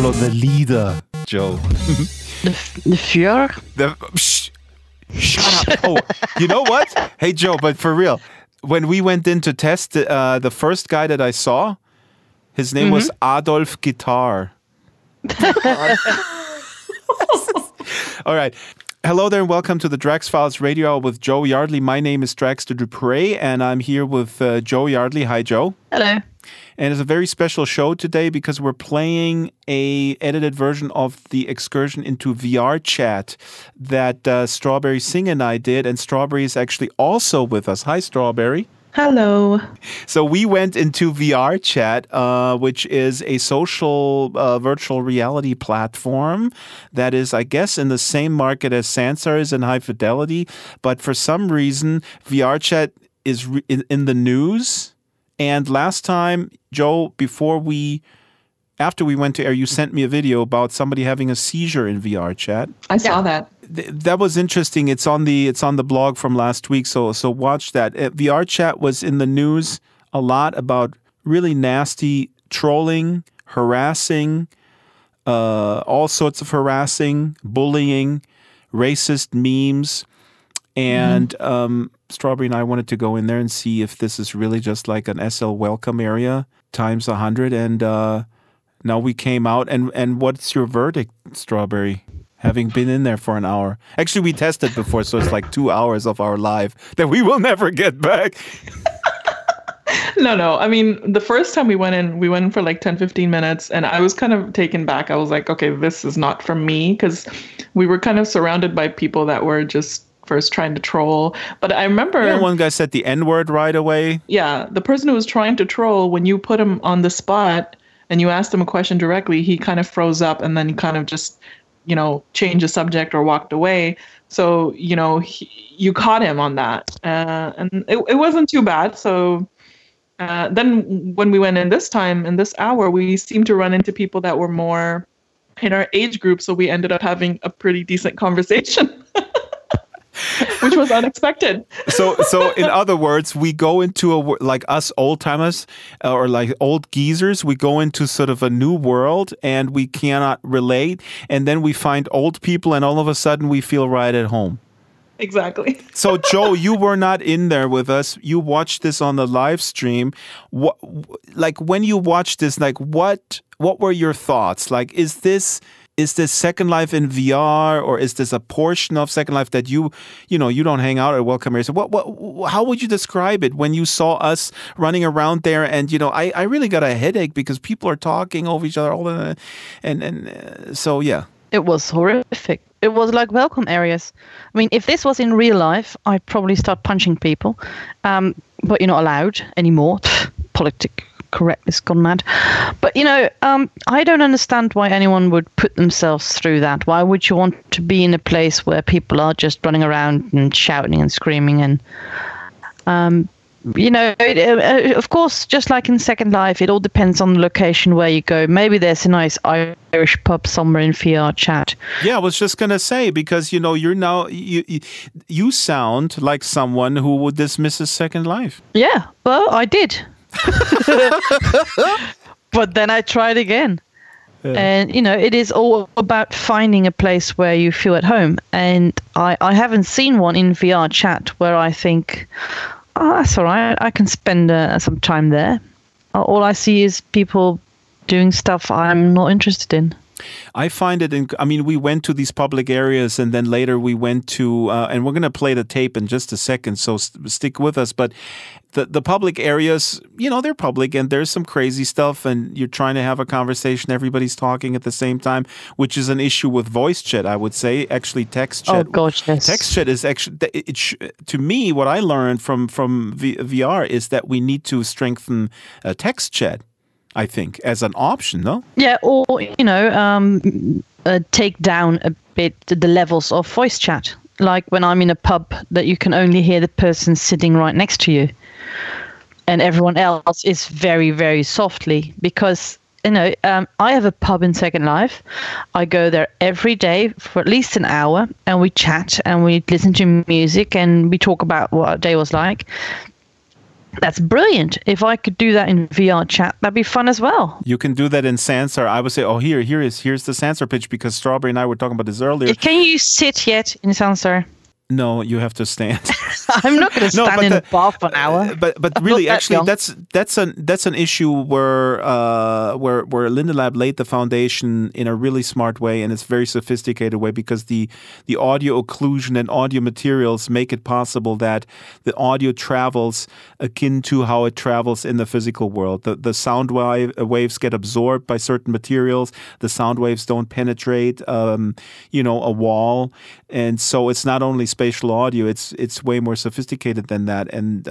follow the leader, Joe. The Fuhrer? Shut up. Oh, you know what? Hey, Joe, but for real, when we went in to test the first guy that I saw, his name was Adolf Guitar. All right. Hello there and welcome to the Drax Files Radio Hour with Joe Yardley. My name is Drax de Dupré and I'm here with Joe Yardley. Hi, Joe. Hello. And it's a very special show today because we're playing a edited version of the excursion into VR chat that Strawberry Singh and I did. And Strawberry is actually also with us. Hi, Strawberry. Hello. So we went into VR chat, which is a social virtual reality platform that is, I guess, in the same market as Sansar is in High Fidelity. But for some reason, VR chat is in the news. And last time, Joe, after we went to air, you sent me a video about somebody having a seizure in VR chat. I saw that. That was interesting. It's on the blog from last week, so watch that. VR chat was in the news a lot about really nasty trolling, harassing, all sorts of harassing, bullying, racist memes, and Strawberry and I wanted to go in there and see if this is really just like an SL welcome area times 100. And now we came out. And what's your verdict, Strawberry? Having been in there for an hour. Actually, we tested before, so it's like 2 hours of our live that we will never get back. No. I mean, the first time we went in for like 10, 15 minutes, and I was kind of taken back. I was like, okay, this is not for me, because we were kind of surrounded by people that were just first trying to troll. But I remember... Yeah, one guy said the N-word right away. Yeah, the person who was trying to troll, when you put him on the spot and you asked him a question directly, he kind of froze up and then he kind of just... change the subject or walked away. So, you caught him on that. And it wasn't too bad. So then when we went in this time, in this hour, we seemed to run into people that were more in our age group. So we ended up having a pretty decent conversation. Which was unexpected. So in other words, we go into like us old timers or like old geezers, we go into sort of a new world and we cannot relate. And then we find old people and all of a sudden we feel right at home. Exactly. So, Joe, you were not in there with us. You watched this on the live stream. When you watched this, what were your thoughts? Like, is this Second Life in VR, or is this a portion of Second Life that you don't hang out at Welcome Area? So how would you describe it when you saw us running around there? And I really got a headache because people are talking over each other all the so yeah. It was horrific. It was like welcome areas. I mean, if this was in real life, I'd probably start punching people. But you're not allowed anymore. Politic correctness gone mad. But I don't understand why anyone would put themselves through that. Why would you want to be in a place where people are just running around and shouting and screaming? And of course, just like in Second Life, it all depends on the location where you go. Maybe there's a nice Irish pub somewhere in VR chat. Yeah, I was just gonna say, because you're now you sound like someone who would dismiss a Second Life. Yeah, well, I did. But then I tried again. Yeah. And it is all about finding a place where you feel at home, and I haven't seen one in VR chat where I think, oh, that's all right, I can spend some time there. All I see is people doing stuff I'm not interested in. I find it we went to these public areas and then later we went to, and we're going to play the tape in just a second, so stick with us. But the public areas, they're public and there's some crazy stuff and you're trying to have a conversation. Everybody's talking at the same time, which is an issue with voice chat, I would say. Actually, text chat. Oh, gosh, yes. Text chat is actually, to me, what I learned from VR is that we need to strengthen text chat. I think, as an option, no? Yeah, or, take down a bit the levels of voice chat. Like when I'm in a pub that you can only hear the person sitting right next to you. And everyone else is very, very softly. Because, I have a pub in Second Life. I go there every day for at least an hour. And we chat and we listen to music and we talk about what our day was like. That's brilliant. If I could do that in VR chat, that'd be fun as well. You can do that in Sansar. I would say, oh, here's the Sansar pitch, because Strawberry and I were talking about this earlier. Can you sit yet in Sansar? No, you have to stand. I'm not going to stand in a bar for an hour. But really, actually, that's an issue where Linda Lab laid the foundation in a really smart way, and it's a very sophisticated way, because the audio occlusion and audio materials make it possible that the audio travels akin to how it travels in the physical world. The sound waves get absorbed by certain materials. The sound waves don't penetrate, a wall, and so it's not only spatial audio, it's way more sophisticated than that. And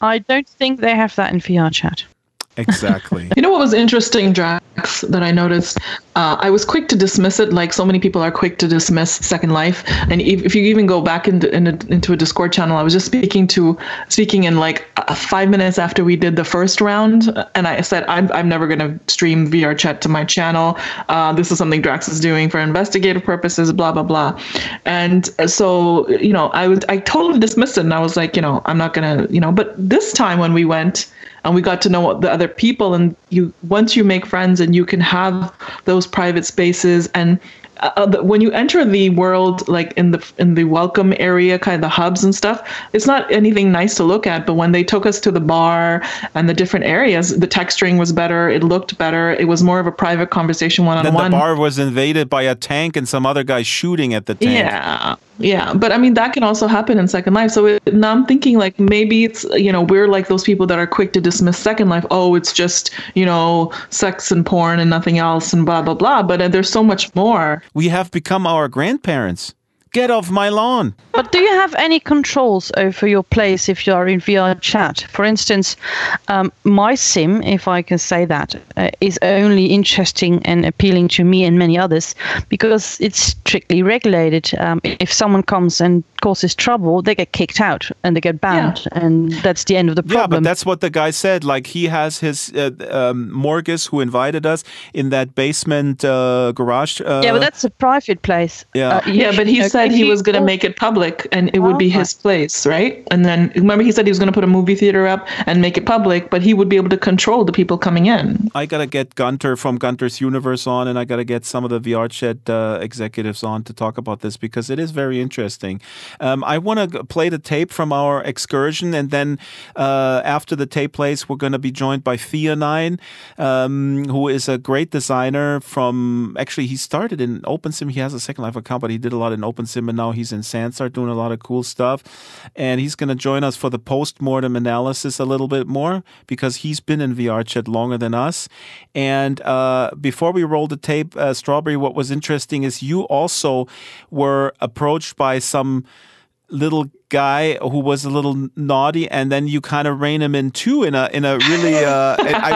I don't think they have that in VR chat. Exactly. You know what was interesting, Drax, that I noticed? I was quick to dismiss it, like so many people are quick to dismiss Second Life. And if you even go back into a Discord channel, I was just speaking in like 5 minutes after we did the first round, and I said I'm never going to stream VR chat to my channel. This is something Drax is doing for investigative purposes, blah blah blah. And so I totally dismissed it, and I was like, I'm not gonna, But this time when we went, and we got to know the other people, and once you make friends and you can have those private spaces, and when you enter the world, like in the welcome area, kind of the hubs and stuff, it's not anything nice to look at. But when they took us to the bar and the different areas, the texturing was better. It looked better. It was more of a private conversation one-on-one. Then the bar was invaded by a tank and some other guy shooting at the tank. Yeah. But I mean, that can also happen in Second Life. So now I'm thinking like maybe it's, we're like those people that are quick to dismiss Second Life. Oh, it's just, sex and porn and nothing else and blah, blah, blah. But there's so much more. We have become our grandparents. Get off my lawn. But do you have any controls over your place if you are in VR chat? For instance, my sim, if I can say that, is only interesting and appealing to me and many others because it's strictly regulated. If someone comes and causes trouble, they get kicked out and they get banned, and that's the end of the problem. Yeah, but that's what the guy said. Like, he has his Morgus, who invited us in that basement garage. Yeah, but that's a private place. Yeah, but he said he was going to make it public and it would be his place, right? And then remember he said he was going to put a movie theater up and make it public, but he would be able to control the people coming in. I got to get Gunter from Gunter's Universe on, and I got to get some of the VR chat executives on to talk about this because it is very interesting. I want to play the tape from our excursion, and then after the tape plays, we're going to be joined by Theonine, who is a great designer from, actually he started in OpenSim. He has a Second Life account, but he did a lot in OpenSim, and now he's in Sansar doing a lot of cool stuff. And he's going to join us for the post-mortem analysis a little bit more because he's been in VR chat longer than us. And before we roll the tape, Strawberry, what was interesting is you also were approached by some little guy who was a little naughty, and then you kind of rein him in too in a really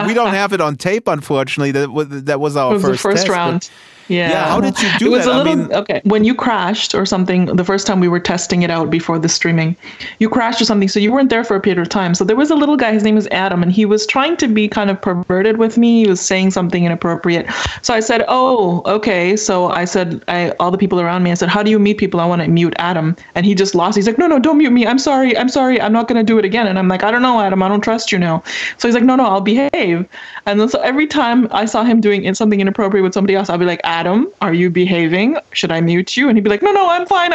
we don't have it on tape, unfortunately. That was our first test, round. Yeah. How did you do that? It was okay. When you crashed or something, the first time we were testing it out before the streaming, you crashed or something, so you weren't there for a period of time. So there was a little guy, his name is Adam, and he was trying to be kind of perverted with me. He was saying something inappropriate. So I said, oh, okay. So I said, all the people around me, I said, how do you mute people? I want to mute Adam. And he just lost. He's like, no, don't mute me. I'm sorry. I'm not going to do it again. And I'm like, I don't know, Adam. I don't trust you now. So he's like, no, I'll behave. And then so every time I saw him doing something inappropriate with somebody else, I'll be like, Adam, are you behaving? Should I mute you? And he'd be like, no, I'm fine.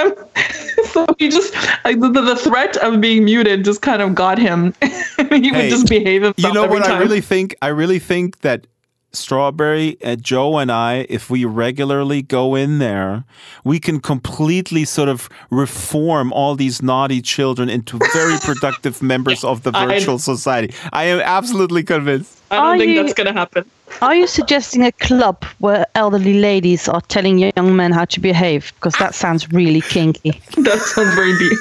So he just, the threat of being muted just kind of got him. He would just behave himself. You know every what time. I really think that Strawberry, Joe and I, if we regularly go in there, we can completely sort of reform all these naughty children into very productive members of the virtual society. I am absolutely convinced. I don't think that's going to happen. Are you suggesting a club where elderly ladies are telling young men how to behave? Because that sounds really kinky. That sounds very deep.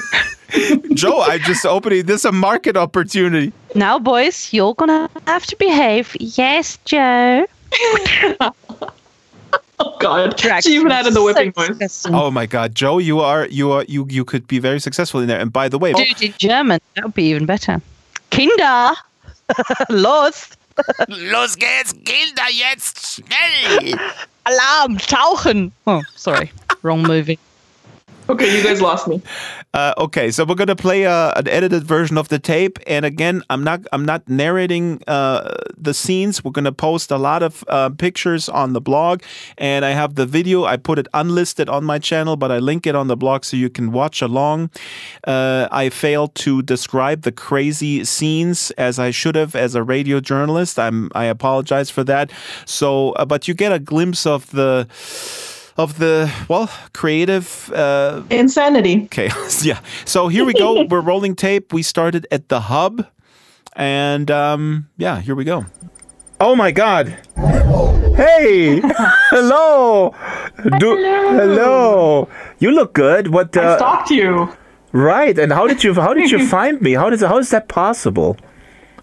Joe, I just opened this a market opportunity. Now, boys, you're gonna have to behave. Yes, Joe. Oh God! Drax, she even added the whipping noise. Oh my God, Joe, you could be very successful in there. And by the way, dude, in German, that would be even better. Kinder, los. Los geht's, Kinder, jetzt schnell! Alarm, tauchen. Oh, sorry, wrong movie. Okay, you guys lost me. Okay, so we're gonna play an edited version of the tape, and again, I'm not narrating the scenes. We're gonna post a lot of pictures on the blog, and I have the video. I put it unlisted on my channel, but I link it on the blog so you can watch along. I failed to describe the crazy scenes as I should have as a radio journalist. I apologize for that. So, but you get a glimpse of the creative Insanity. chaos. Yeah. So here we go. We're rolling tape. We started at the hub, and yeah, here we go. Oh my God! Hey, hello. Hello. You look good. What? I stalked you. Right. And how did you find me? How is that possible?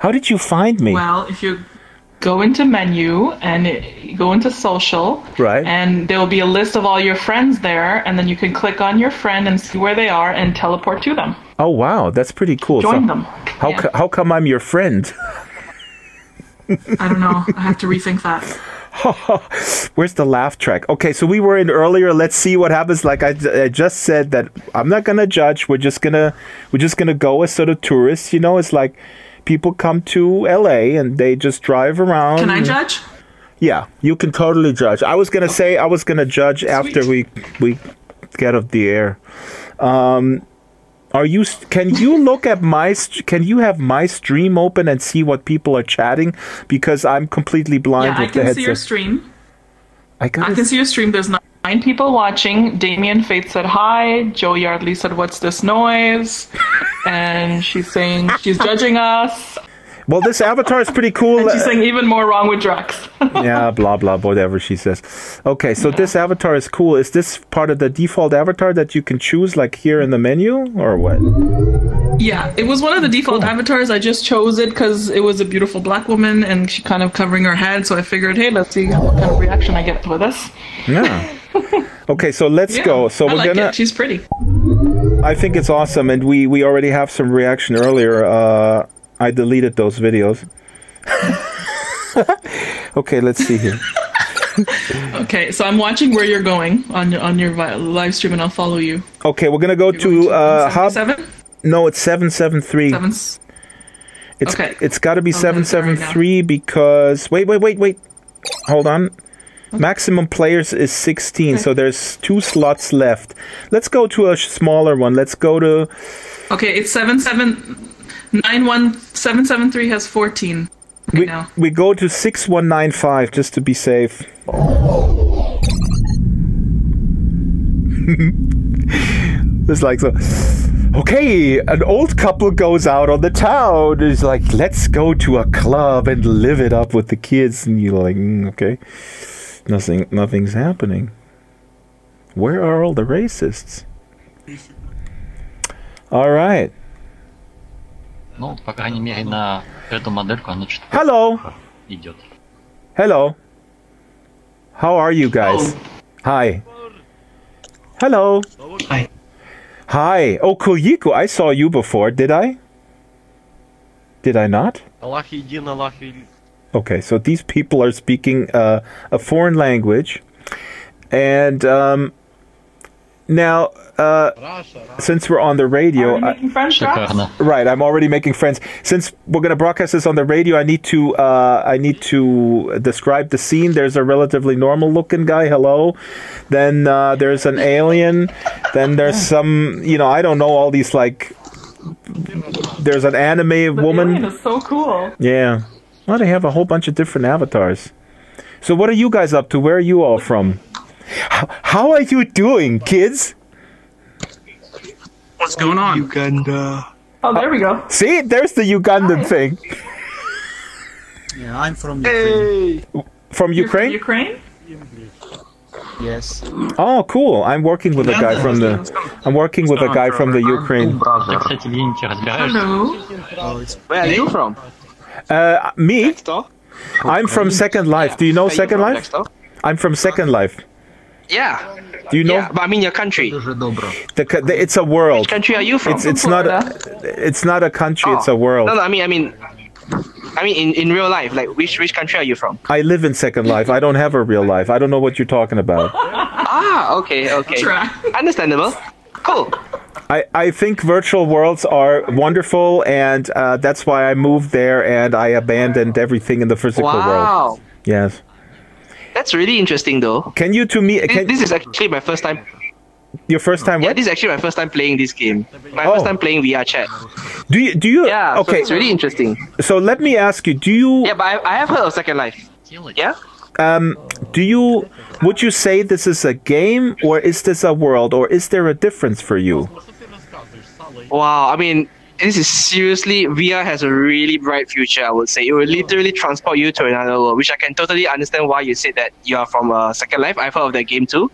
How did you find me? Well, if you go into menu and go into social, Right. and there will be a list of all your friends there, and then you can click on your friend and see where they are and teleport to them. Oh wow, that's pretty cool. Join them. How come I'm your friend? I don't know. I have to rethink that. Where's the laugh track? Okay, so we were in earlier. Let's see what happens. Like I just said, that I'm not gonna judge. We're just gonna go as sort of tourists. You know, it's like people come to LA and they just drive around. Can I judge? Yeah, you can totally judge. I was gonna say I was gonna judge after we get off the air. Can you look at can you have my stream open and see what people are chatting? Because I'm completely blind with the headset. I can see your stream. I can see your stream. There's 9 people watching. Damien Faith said hi. Joe Yardley said, "What's this noise?" And she's saying she's judging us. Well, this avatar is pretty cool. And she's saying even more wrong with Drax. Yeah, blah, blah, whatever she says. Okay, so this avatar is cool. Is this part of the default avatar that you can choose, like here in the menu, or what? Yeah, it was one of the default avatars. I just chose it because it was a beautiful black woman and she kind of covering her head. So I figured, hey, let's see what kind of reaction I get with this. Yeah. Okay, so let's go. So we're gonna. She's pretty. I think it's awesome, and we already have some reaction earlier. I deleted those videos. Okay, let's see here. Okay, so I'm watching where you're going on your live stream, and I'll follow you. Okay, we're gonna go to hub. 7? No, it's 773. It's got to be 773 because wait. Hold on. Maximum players is 16, so there's 2 slots left. Let's go to a smaller one. Let's go to. Okay, it's 773 has 14. We go to 6195 just to be safe. It's like so. Okay, an old couple goes out on the town. It's like, let's go to a club and live it up with the kids. And you're like, okay, nothing's happening. Where are all the racists? All right. Ну, по крайней мере, на эту модельку она что-то Hello. идет. Hello. How are you guys? Hi. Hello. Hi. Hi. Oh, Kuyiku, I saw you before. Did I? Did I not? Аллах един, Аллах велик. Okay, so these people are speaking a foreign language. And now, since we're on the radio, making friends, Drax? Right, I'm already making friends. Since we're going to broadcast this on the radio, I need to describe the scene. There's a relatively normal-looking guy. Hello. Then there's an alien. Then there's some, I don't know, all these like. There's an anime woman. The alien is so cool. Yeah. Well, they have a whole bunch of different avatars. So what are you guys up to? Where are you all from? How are you doing, kids? What's going on? Uganda. Oh, there we go. See, there's the Ugandan thing. Yeah, I'm from Ukraine. From Ukraine? Ukraine? Yes. Oh, cool. I'm working with a guy from the. I'm working with a guy from the Ukraine. Ты, кстати, в Unity разбираешься? Hello. Where are you from? Me? I'm from Second Life. Do you know Second Life? I'm from Second Life. Yeah. Do you know? Yeah, but I mean your country. It's a world. Which country are you from? It's not a country. It's a world. No, I mean in real life, like which country are you from? I live in Second Life. I don't have a real life. I don't know what you're talking about. Ah, okay. Try. Understandable. Cool. I think virtual worlds are wonderful, and that's why I moved there and I abandoned everything in the physical world. Wow. Yes. That's really interesting, though. Can you to me? This is actually my first time. Your first time? Yeah, What? this is actually my first time playing this game. My first time playing VR chat. Do you? Yeah. Okay. So it's really interesting. So let me ask you: do you? Yeah, but I have heard of Second Life. Yeah. Do you? Would you say this is a game, or is this a world, or is there a difference for you? Wow. I mean, this is seriously, VR has a really bright future, I would say. It will literally transport you to another world, which I can totally understand why you said that you are from Second Life. I've heard of that game too.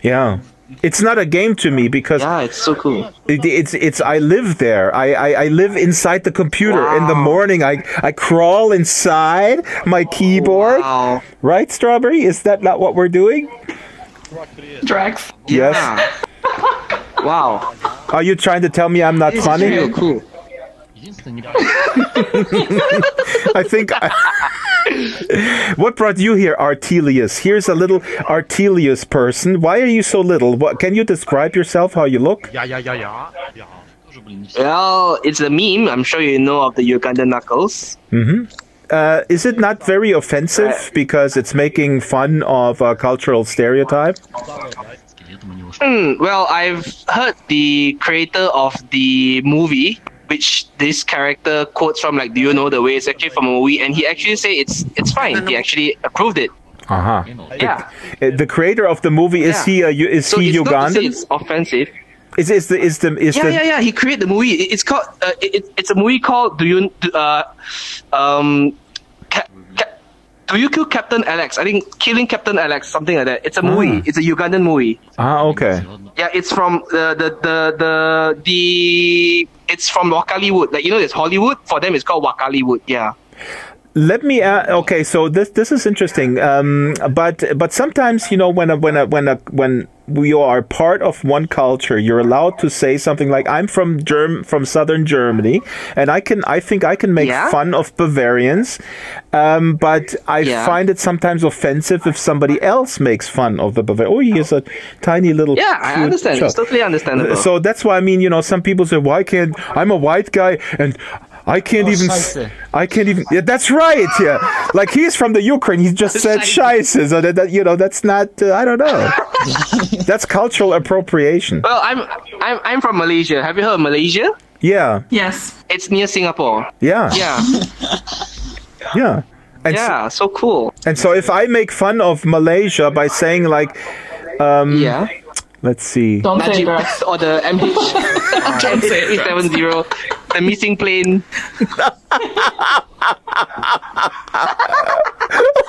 Yeah. It's not a game to me because Yeah, it's so cool. it's I live there. I live inside the computer. In the morning I crawl inside my keyboard. Wow. Right, Strawberry? Is that not what we're doing? Drax. Yes. Wow. Are you trying to tell me I'm not funny? Real cool. I think. What brought you here, Artelius? Here's a little Artelius person. Why are you so little? What can you describe yourself? How you look? Well, it's a meme. I'm sure you know of the Ugandan knuckles. Is it not very offensive because it's making fun of a cultural stereotype? Well, I've heard the creator of the movie, which this character quotes from, like, do you know the way? It's actually from a movie, and he actually say it's fine. He actually approved it. Yeah. The creator of the movie is he So he it's not to say Ugandan? it's offensive. Yeah. He created the movie. It's called. It's a movie called Do You Kill Captain Alex? I think Killing Captain Alex, something like that. It's a movie. It's a Ugandan movie. Okay. Yeah, it's from it's from Wakaliwood. Like, you know, there's Hollywood. For them, it's called Wakaliwood. Yeah. Let me okay, so this is interesting. But sometimes, you know, when we are part of one culture, you're allowed to say something like, "I'm from southern Germany, and I think I can make fun of Bavarians." But I find it sometimes offensive if somebody else makes fun of the Bavarian. Oh, he is a tiny little. Yeah, I understand. child. It's totally understandable. So that's why, I mean, you know, some people say, "Why can't I'm a white guy and." I can't even. Yeah, that's right. Yeah, like he's from the Ukraine. He just said "scheiße." So that you know, that's not. I don't know. That's cultural appropriation. Well, I'm from Malaysia. Have you heard of Malaysia? Yeah. Yes. It's near Singapore. Yeah. Yeah. Yeah. And Yeah. So cool. and so if I make fun of Malaysia by saying like, Yeah. let's see. Don't say Magic Drax. or the Don't say it. MH370, the missing plane.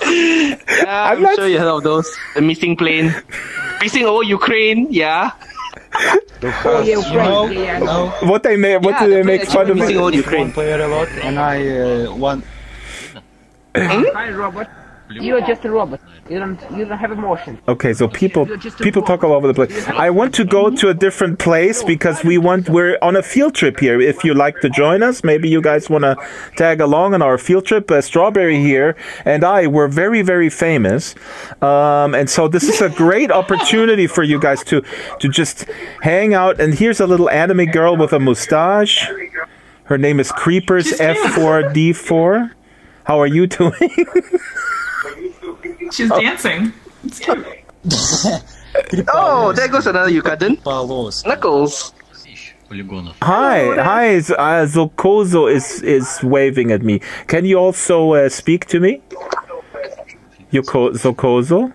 Yeah, I'm not- sure you heard of those. The missing plane. Missing over Ukraine, yeah. What they make? What Yeah, do they the make plane fun actually of? missing over Ukraine. Player a lot, and I want. Hi, Robert. You are just a robot. You don't have emotion. Okay, so people talk all over the place. I want to go to a different place because we're on a field trip here. If you like to join us, maybe you guys want to tag along on our field trip. Strawberry here and I were very, very famous, and so this is a great opportunity for you guys to just hang out. And here's a little anime girl with a mustache. Her name is Creepers F4D4. How are you doing? She's dancing. It's cute. Oh, there goes another Ugandan. Palos. Knuckles. Hi, Zokozo is waving at me. Can you also speak to me? Zokozo?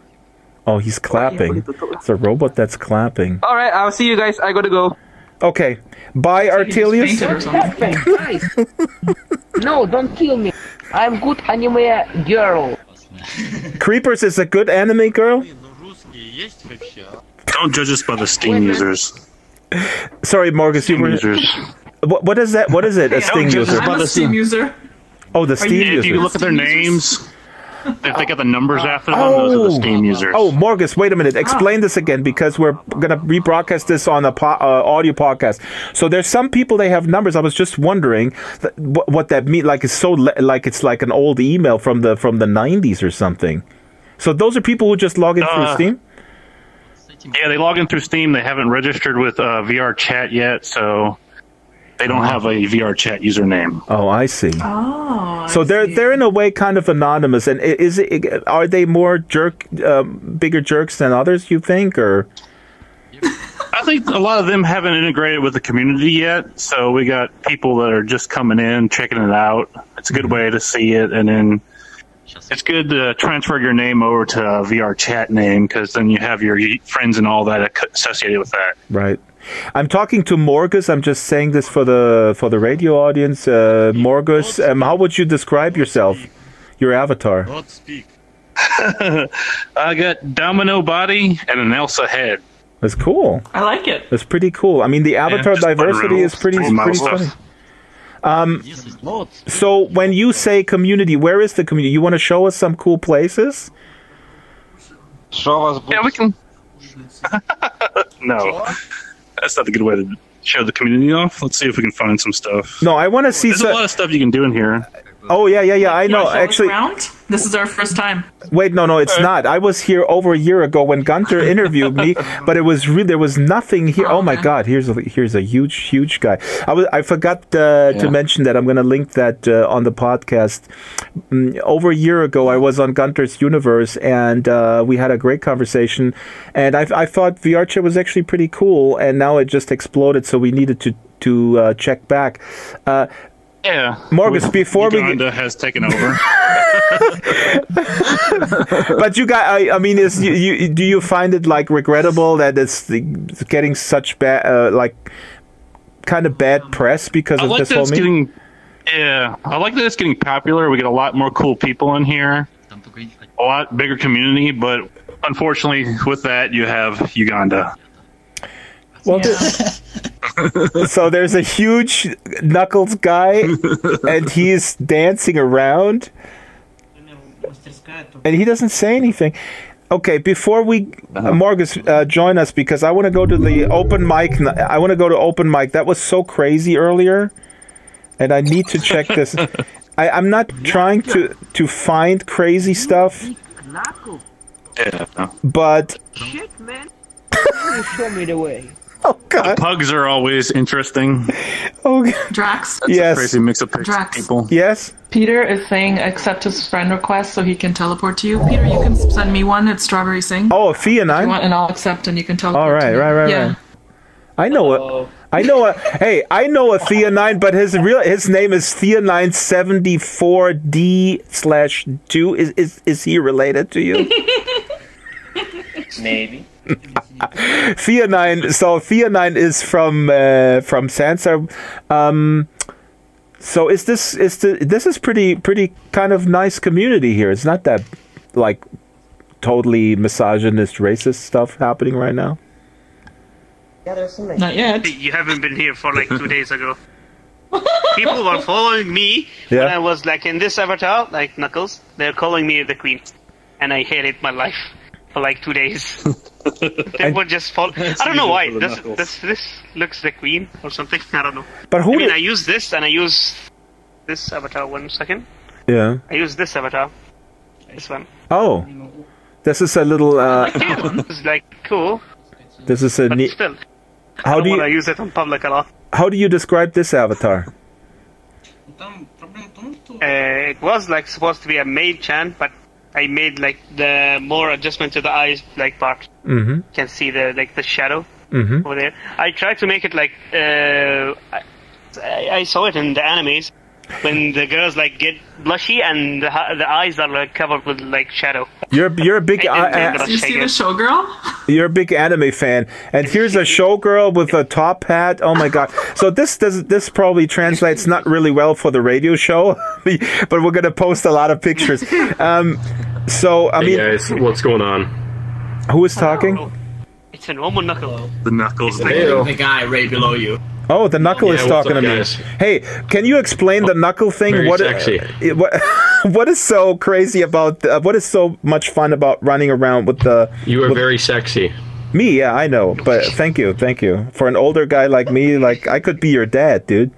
Oh, he's clapping. It's a robot that's clapping. All right, I'll see you guys. I gotta go. Okay, bye, Artelius. Fainted or something. Guys. No, don't kill me. I'm good anime girl. Creepers is a good anime girl? Don't judge us by the Steam users. Sorry, Marcus, you Steam were... users. What is that? What is it, a Steam user? I'm a Steam user. Oh, the Steam If you user. look at their names, if they got the numbers after them, those are the Steam users. Oh, Marcus, wait a minute. Explain this again because we're going to rebroadcast this on a audio podcast. So there's some people, they have numbers. I was just wondering what that means. Like it's like it's like an old email from the 90s or something. So those are people who just log in through Steam? Yeah, they log in through Steam. They haven't registered with VR Chat yet, so they don't have a VR Chat username. Oh, I see. Oh, so they're in a way kind of anonymous. And are they more bigger jerks than others, you think, or? I think a lot of them haven't integrated with the community yet, so we got people that are just coming in, checking it out. It's a good way to see it, and then it's good to transfer your name over to a VR Chat name, because then you have your friends and all that associated with that. Right. I'm talking to Morgus. I'm just saying this for the radio audience. Morgus, how would you describe yourself, your avatar? Don't speak. I got domino body and an Elsa head. That's cool. I like it. That's pretty cool. I mean, the avatar diversity is pretty funny. So when you say community, where is the community? You want to show us some cool places? Show us. Yeah, we can. No, that's not a good way to show the community off. Let's see if we can find some stuff. No, I want to see. There's a lot of stuff you can do in here. Oh yeah. I know. Actually, this is our first time. Wait, no, it's not. I was here over a year ago when Gunter interviewed me, but it was there was nothing here. Oh my God, here's a huge guy. I forgot to mention that. I'm going to link that on the podcast. Over a year ago, I was on Gunter's Universe, and we had a great conversation. And I thought VR Chat was actually pretty cool, and now it just exploded. So we needed to check back. Yeah, Morgus, before Uganda has taken over. But you guys, I mean, do you find it like regrettable that it's getting such bad, like kind of bad press because of this whole meeting? I like that it's getting popular. We get a lot more cool people in here, a lot bigger community. But unfortunately, with that, you have Uganda. Well, so there's a huge Knuckles guy, and he's dancing around, and he doesn't say anything. Okay, before we, Morgus, join us, because I want to go to the open mic. I want to go to open mic. That was so crazy earlier, and I need to check this. I'm not trying to find crazy stuff, but Shit, man. You show me the way. Oh God! Pugs are always interesting. Oh, Drax. That's a crazy mix of people. Yes. Peter is saying accept his friend request so he can teleport to you. Peter, you can send me one. It's Strawberry Sing. Oh, a fee and I want, and I'll accept, and you can teleport. All right, to me. right. I know it. I know a Theonine, but his name is Theonine74D/2. Is he related to you? Maybe. Theonine. So Theonine is from Sansa. So this is pretty kind of nice community here. It's not that like totally misogynist, racist stuff happening right now. Not yet. You haven't been here for like 2 days ago. People were following me when I was like in this avatar, like Knuckles. They're calling me the queen, and I hated my life for like 2 days. They would just follow. I don't know why. This looks the queen or something. I don't know. But who? I use this and I use this avatar. 1 second. Yeah. I use this avatar. This one. Oh, this is a little. It's like cool. This is a neat. Still, how do you want to use it on public a lot? How do you describe this avatar? It was like supposed to be a maid chan, but I made like the more adjustment to the eyes like part. Mm-hmm. You can see the shadow Mm-hmm. over there. I tried to make it like I saw it in the animes when the girls like get blushy and the eyes are like covered with like shadow. You're a big. Did you see the showgirl? You're a big anime fan, and here's a showgirl with a top hat. Oh my God! So this probably translates not really well for the radio show, but we're gonna post a lot of pictures. So I mean, guys, what's going on? Who is talking? It's a normal Knuckle. The Knuckles. The guy right below you. Oh, the Knuckle is talking to me. Guys? Hey, can you explain the Knuckle thing? Very sexy. What is so crazy about? What is so much fun about running around with the? You are very sexy. Me, yeah, I know. But thank you. For an older guy like me, like I could be your dad, dude.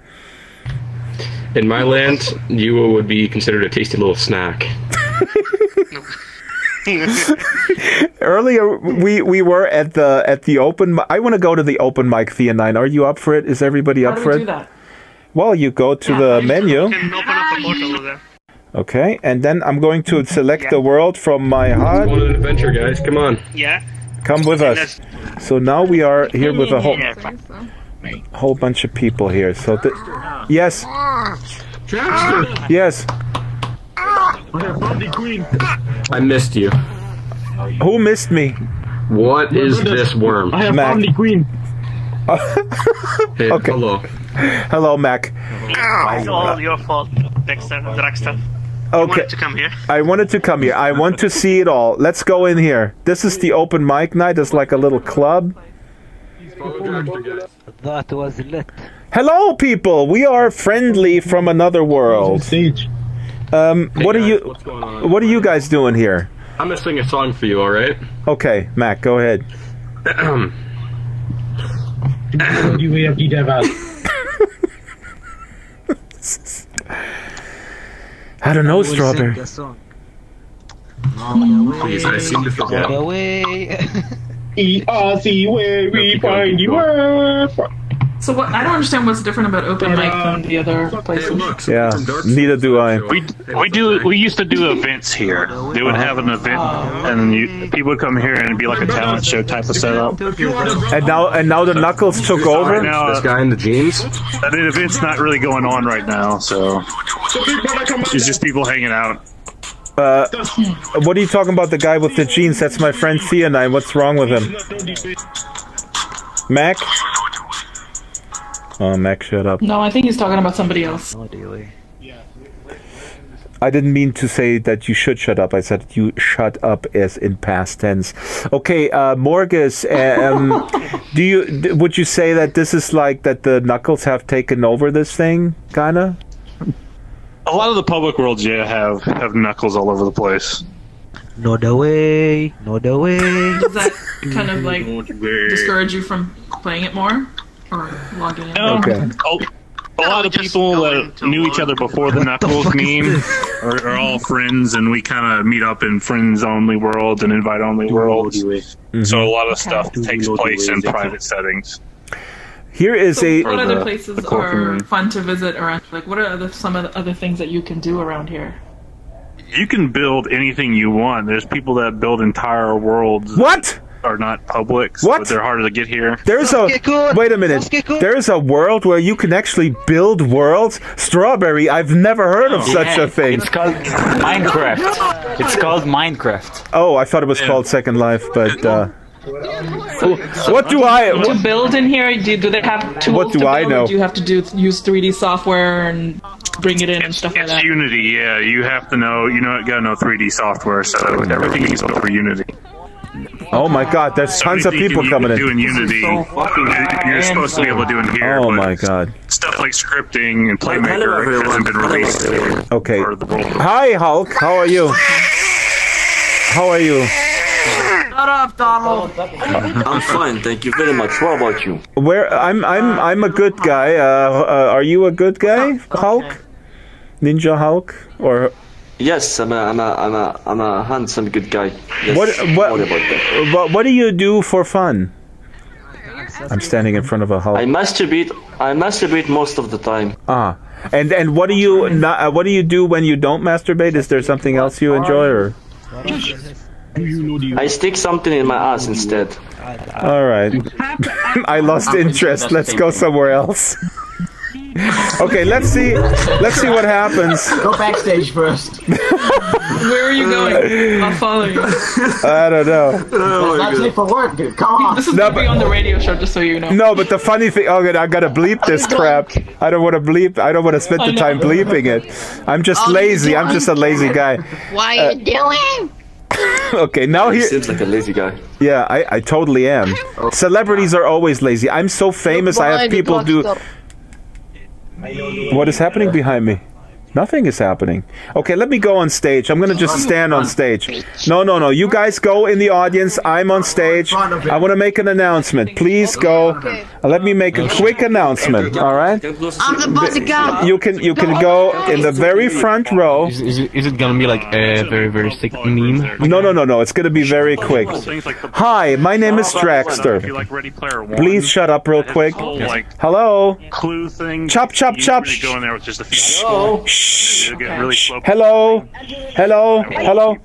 In my land, you would be considered a tasty little snack. Earlier, we were at the open. I want to go to the open mic, Thea9. Are you up for it? Is everybody up for it? How do we do that? Well, you go to the menu. You can open up a portal there. Okay, and then I'm going to select the world from my heart. Go on an adventure, guys. Come on. Yeah. Come with us. So now we are here with a whole bunch of people here. So yes. Yes. I missed you. Who missed me? What is this worm? I have Mac. found the queen. Hey, Okay. hello. Hello, Mac. It's all your fault, Dexter, Draxter. You Okay. wanted to come here. I wanted to come here. I want to see it all. Let's go in here. This is the open mic night. It's like a little club. That was lit. Hello, people. We are friendly from another world. What are you? What's going on? What are you guys doing here? I'm gonna sing a song for you, all right? Okay, Mac, go ahead. I don't know, Strawberry. Please, I seem to forget. where we find you are. So what? I don't understand what's different about open mic from the other places. Yeah, neither do I. We used to do events here. They would have an event, and people would come here and it'd be like a talent show type of setup. And now the Knuckles took over. Now, This guy in the jeans? that event's not really going on right now, so it's just people hanging out. What are you talking about? The guy with the jeans? That's my friend Thea9. What's wrong with him? Mac? Oh, Mac, shut up. No, I think he's talking about somebody else. I didn't mean to say that you should shut up. I said you shut up as in past tense. Okay, Morgus, would you say that this is like that the Knuckles have taken over this thing, kinda? A lot of the public worlds, have Knuckles all over the place. Not away. Does that kind of like discourage you from playing it more? Or logging in? Okay. A lot of people that knew each other before the Knuckles meme are all friends, and we kind of meet up in friends-only worlds and invite-only worlds. So a lot of stuff takes place in private settings. Here is what other places are fun to visit around? Like, what are some of the other things that you can do around here? You can build anything you want. There's people that build entire worlds. What? Are not public, What? but they're harder to get here. Wait a minute. There's a world where you can actually build worlds. Strawberry, I've never heard of such a thing. It's called Minecraft. It's called Minecraft. Oh, I thought it was called Second Life, but what do I to build in here? Do they have tools? What do I know? Or do you have to use 3D software and bring it in and stuff like that? It's Unity, yeah. You have to know. You gotta know 3D software, so everything is over Unity. Oh my God! There's tons of people coming in. Do in Unity, you're supposed to be able to do in here. Oh but my God! Stuff like scripting and Playmaker hasn't been released. Okay. Hi, Hulk. How are you? How are you? Shut up, Donald. I'm fine, thank you very much. What about you? I'm a good guy. Are you a good guy, Hulk? Ninja Hulk or? Yes, I'm a handsome good guy. Yes, what do you do for fun? I'm standing in front of a Hulk. I masturbate most of the time. And what do you do when you don't masturbate? Is there something else you enjoy, or? I stick something in my ass instead. All right. I lost interest. Let's go somewhere else. Okay, let's see what happens. Go backstage first. Where are you going? I'll follow you. I don't know. That's not safe for work, dude. Come on. This is gonna be on the radio show, just so you know. No, but the funny thing, I gotta bleep this crap. I don't want to bleep. I don't want to spend the time bleeping it. I'm just lazy. I'm just a lazy guy. What are you doing? Okay, now here. Seems like a lazy guy. Yeah, I totally am. Celebrities are always lazy. I'm so famous. I have people do. What is happening behind me? Nothing is happening. Okay, let me go on stage. I'm going to just stand on stage. No. You guys go in the audience. I'm on stage. I want to make an announcement. Please go. Let me make a quick announcement. All right? I'm the bodyguard. You can go in the very front row. Is it going to be like a very, very sick meme? No. It's going to be very quick. Hi, my name is Draxter. Please shut up real quick. Hello. Clue thing. Chop. Go in there with just a few. Hello.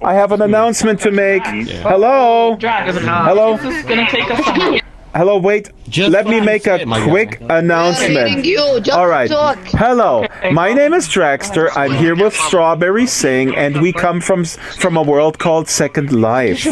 I have an announcement to make. Hello. Hello, wait. Let me make a quick announcement. All right. Hello. My name is Draxter. I'm here with Strawberry Singh, and we come from a world called Second Life.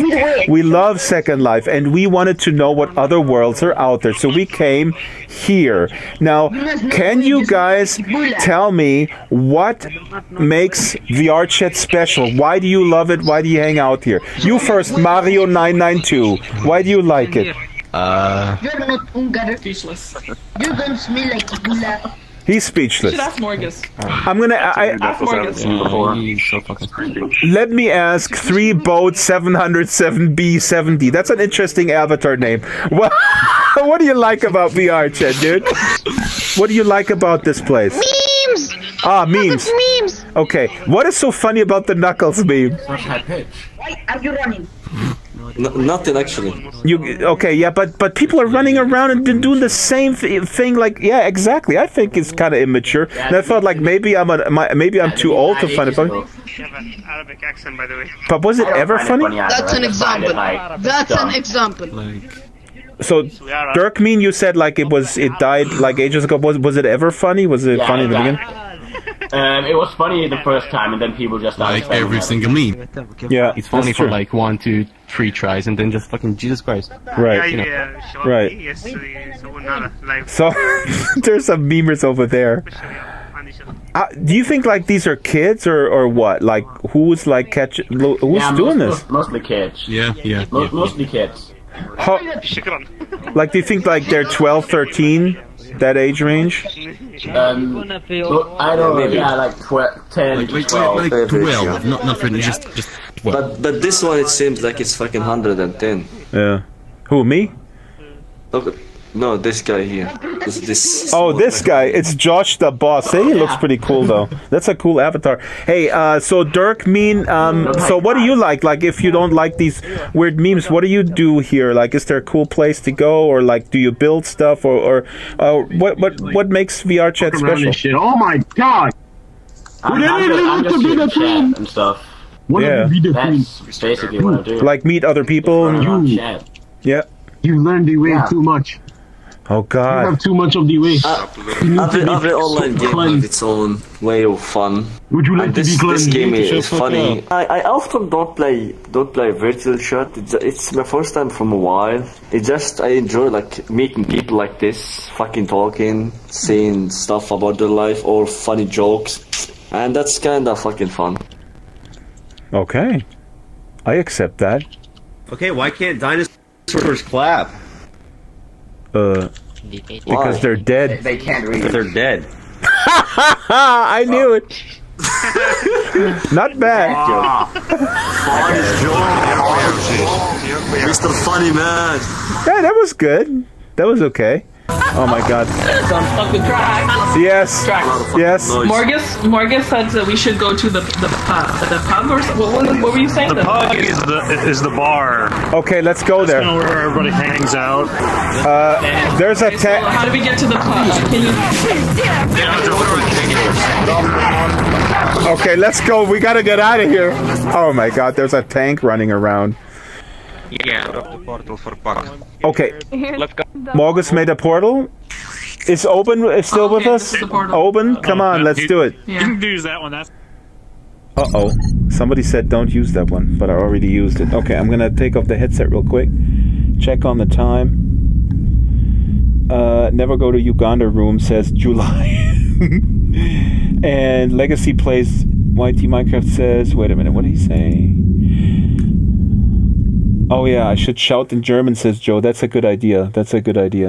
We love Second Life, and we wanted to know what other worlds are out there, so we came here. Now, can you guys tell me what makes VR Chat special? Why do you love it? Why do you hang out here? You first, Mario992. Why do you like it? You're not Ungar. Speechless. You don't smell like Gula. He's speechless. You should ask Morgus. I'm gonna. Ask Morgus. Let me ask 3boat 707B70. That's an interesting avatar name. What do you like about VR Chat, dude? What do you like about this place? Memes. Memes. Memes. Okay. What is so funny about the Knuckles meme? Why are you running? Nothing actually. But people are running around and been doing the same thing. Like, yeah, exactly. I think it's kind of immature. And I felt like maybe I'm too old to find it funny. You have an Arabic accent, by the way. But was it ever funny? That's an example. That's an example. So, Dirk, you said like it died like ages ago. Was it ever funny? Was it funny in the beginning? It was funny the first time, and then people just like every single meme. Yeah, it's funny for like 1, 2, 3 tries, and then just fucking Jesus Christ. Right. Right. So there's some memers over there. Do you think like these are kids or what? Like who's like doing this? Mostly kids. Yeah. Mostly kids. Like do you think like they're 12, 13? That age range? I don't know, like 10 to 12. 12, not really, just 12. But this one, it seems like it's fucking 110. Yeah. Who, me? No, this guy here. This this guy. It's Josh the boss. Hey, he looks pretty cool though. That's a cool avatar. Hey, so Dirk, so what do you like? Like, if you don't like these weird memes, what do you do here? Like, is there a cool place to go, or like, do you build stuff, or what makes VR Chat special? Oh my god! I'm just here to chat and stuff. Yeah. That's basically what I do. Like meet other people. Yeah. You learned the way too much. Oh god. You have too much of the way. Every online game has its own way of fun. Would you like to be cleansed? This game is funny. I often don't play virtual chat. It's my first time from a while. I enjoy like meeting people like this, fucking talking, saying stuff about their life or funny jokes, and that's kind of fucking fun. Okay, I accept that. Okay, why can't dinosaurs clap? Because they're dead. They can't read. They're dead. I knew it. Not bad. Mr. Funny Man. Yeah, that was good. That was okay. Oh my god. Some fucking Drax. Yes. Yes. Morgus said that we should go to the pub or something. What were you saying? The pub is the bar. Okay, let's go there. That's where everybody hangs out. There's a tank. How do we get to the pub? Can you? Okay, let's go. We gotta get out of here. Oh my god, there's a tank running around. Yeah. Portal for Puck. Okay. Let's go. Morgus made a portal. Is Oben still with us? Oben, come on, let's do it. You can use that one. Uh-oh. Somebody said don't use that one, but I already used it. Okay, I'm gonna take off the headset real quick. Check on the time. Never go to Uganda room, says July. And Legacy plays YT Minecraft says, wait a minute, what did he say? Oh yeah, I should shout in German, says Joe. That's a good idea. That's a good idea.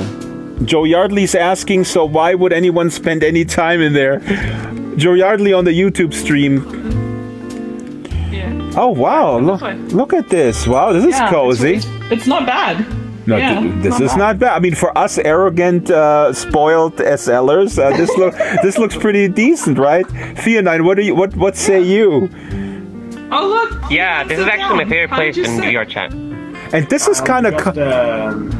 Joe Yardley's asking, so why would anyone spend any time in there? Joe Yardley on the YouTube stream. Yeah. Oh wow! Look at this! Wow, this is cozy. It's not bad. No, this is not bad. I mean, for us arrogant, spoiled SLers, this looks pretty decent, right? Theonine, what say you? Oh look! Yeah, this is actually my favorite place in VR chat. And this is kind of.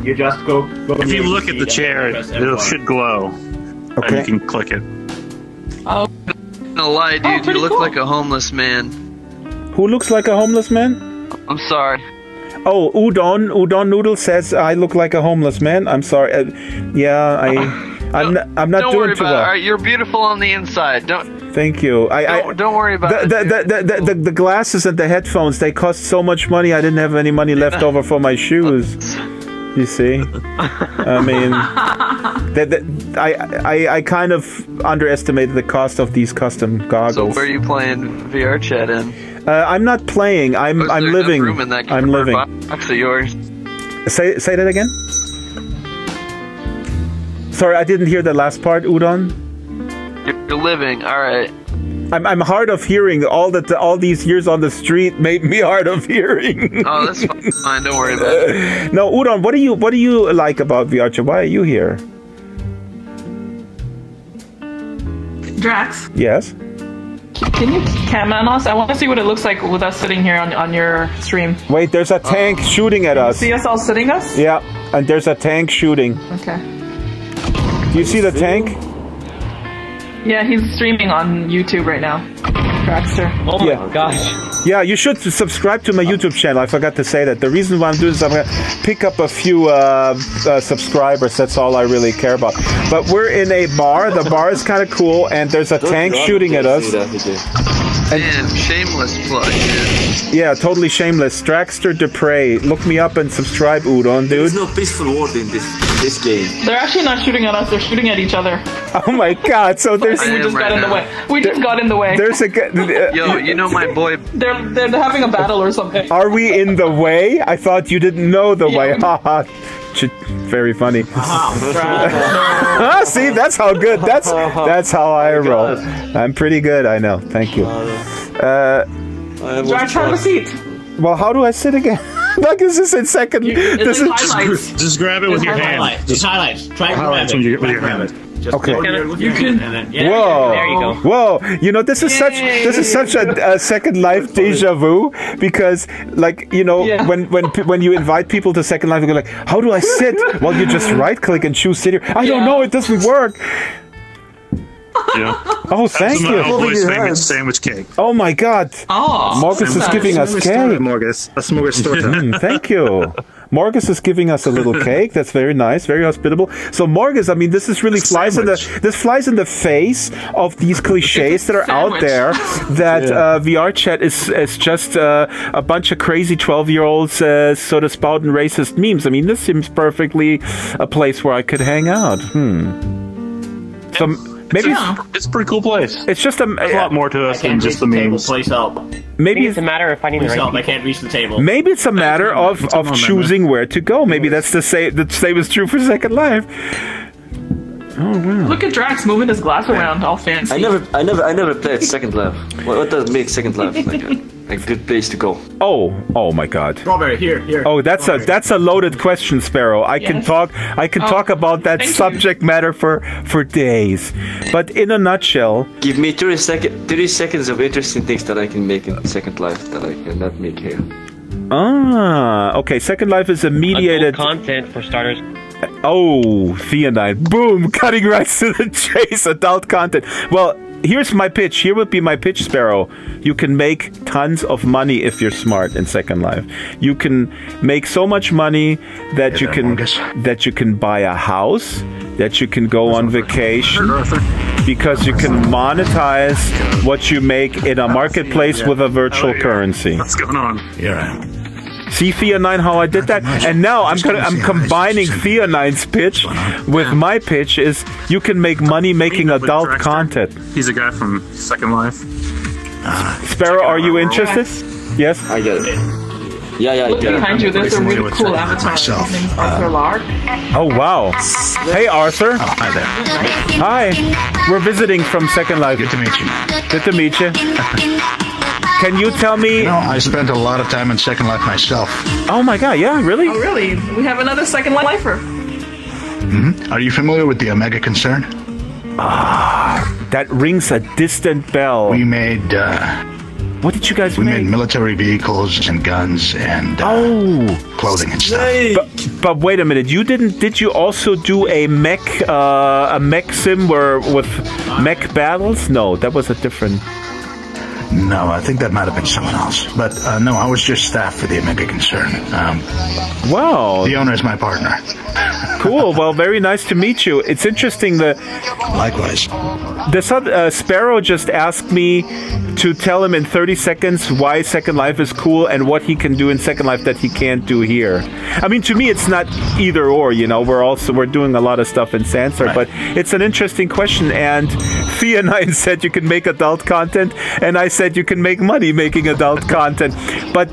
You just go. If you look at the chair, it should glow. Okay. And you can click it. Oh. No lie, dude. You look like a homeless man. Who looks like a homeless man? I'm sorry. Oh, Udon Noodle says I look like a homeless man. I'm sorry. I'm not don't doing worry too about well. it. All right, you're beautiful on the inside. Thank you. Don't worry about it. The glasses and the headphones, they cost so much money. I didn't have any money left over for my shoes. You see? I mean, I kind of underestimated the cost of these custom goggles. So where are you playing VR chat in? I'm not playing. I'm living. Room in that I'm living. Box of yours. Say that again. Sorry, I didn't hear the last part, Udon. You're living. All right. I'm hard of hearing. All these years on the street made me hard of hearing. Oh, that's fine. Don't worry about it. No, Udon, what do you like about VR chat? Why are you here? Drax, Yes. can you cam on us? I want to see what it looks like with us sitting here on your stream. Wait, there's a tank shooting at us. See us all sitting us? Yeah, and there's a tank shooting. Okay. Do you see the tank? Yeah, he's streaming on YouTube right now. Draxter. Oh my gosh. Yeah, you should subscribe to my YouTube channel. I forgot to say that. The reason why I'm doing this, I'm going to pick up a few subscribers. That's all I really care about. But we're in a bar. The bar is kind of cool, and there's a tank shooting at us. Damn, shameless plug. Yeah, totally shameless. Draxter Dupre. Look me up and subscribe, Udon, dude. There's no peaceful word in this game. They're actually not shooting at us. They're shooting at each other. Oh my God! So there's. We just got in the way. We just got in the way. There's a. Yo, you know my boy. They're having a battle or something. Are we in the way? I thought you didn't know the way. Haha. Very funny. See, that's how good. That's how I roll. I'm pretty good. I know. Thank you. Drax, have a seat. Well, how do I sit again? Look, this is in second. This is just grab it with your hand. Just highlights. Try and highlights grab with your hand. Okay. You can. Whoa! There you go. Whoa! You know, this is such a Second Life deja vu because, like, you know, when you invite people to Second Life, you go like, "How do I sit?" Well, you just right click and choose sit here. I don't know. It doesn't work. Yeah. Oh, thank you. Famous sandwich cake. Oh my God. Oh, Marcus is giving us cake. Morgus. A smorgasbord. Thank you. Marcus is giving us a little cake. That's very nice, very hospitable. So Marcus, I mean, this is really flies in the face of these cliches that are out there. That VR chat is just a bunch of crazy 12-year-olds sort of spouting racist memes. I mean, this seems perfectly a place where I could hang out. So maybe it's a pretty cool place. It's just a lot more to us than just the memes. Please help. Maybe it's a matter of finding the right people. I can't reach the table. Maybe it's a matter of choosing where to go. Maybe that's the same is true for Second Life. Oh wow! Look at Drax moving his glass around, all fancy. I never played Second Life. What does make Second Life like a good place to go? Oh my God! Strawberry, here. Oh, that's a loaded question, Sparrow. I can talk about that subject matter for days. But in a nutshell, give me 30 seconds of interesting things that I can make in Second Life that I cannot make here. Okay. Second Life is a mediated content for starters. Oh, Theonine. Boom! Cutting right to the chase. Adult content. Well, here's my pitch. Here would be my pitch, Sparrow. You can make tons of money if you're smart in Second Life. You can make so much money that you can buy a house, that you can go on vacation, because you can monetize what you make in a marketplace with a virtual currency. What's going on? Yeah. See, Theonine, how I did that? And now I'm combining Theonine's pitch with my pitch. Is you can make money making adult content. He's a guy from Second Life. Sparrow, are you interested? Yes. I get it. Yeah. Look behind you. There's a familiar really with cool Second Life avatar. myself. His name's Arthur Lark. Oh, wow. Hey, Arthur. Hi there. Hi. We're visiting from Second Life. Good to meet you. Good to meet you. Can you tell me... No, I spent a lot of time in Second Life myself. Oh, my God. Yeah, really? Oh, really? We have another Second Lifer. Are you familiar with the Omega Concern? That rings a distant bell. We made... what did you guys make? We made military vehicles and guns and clothing and stuff. But wait a minute, did you also do a mech sim with mech battles? No, that was a different... No, I think that might have been someone else. But no, I was just staff for the Omega Concern. Wow. The owner is my partner. Cool. Well, very nice to meet you. It's interesting that... Likewise. This Sparrow just asked me to tell him in 30 seconds why Second Life is cool and what he can do in Second Life that he can't do here. I mean, to me, it's not either or, you know. We're doing a lot of stuff in Sansar, right. But it's an interesting question. And Thea9 said you can make adult content, and I said you can make money making adult content. But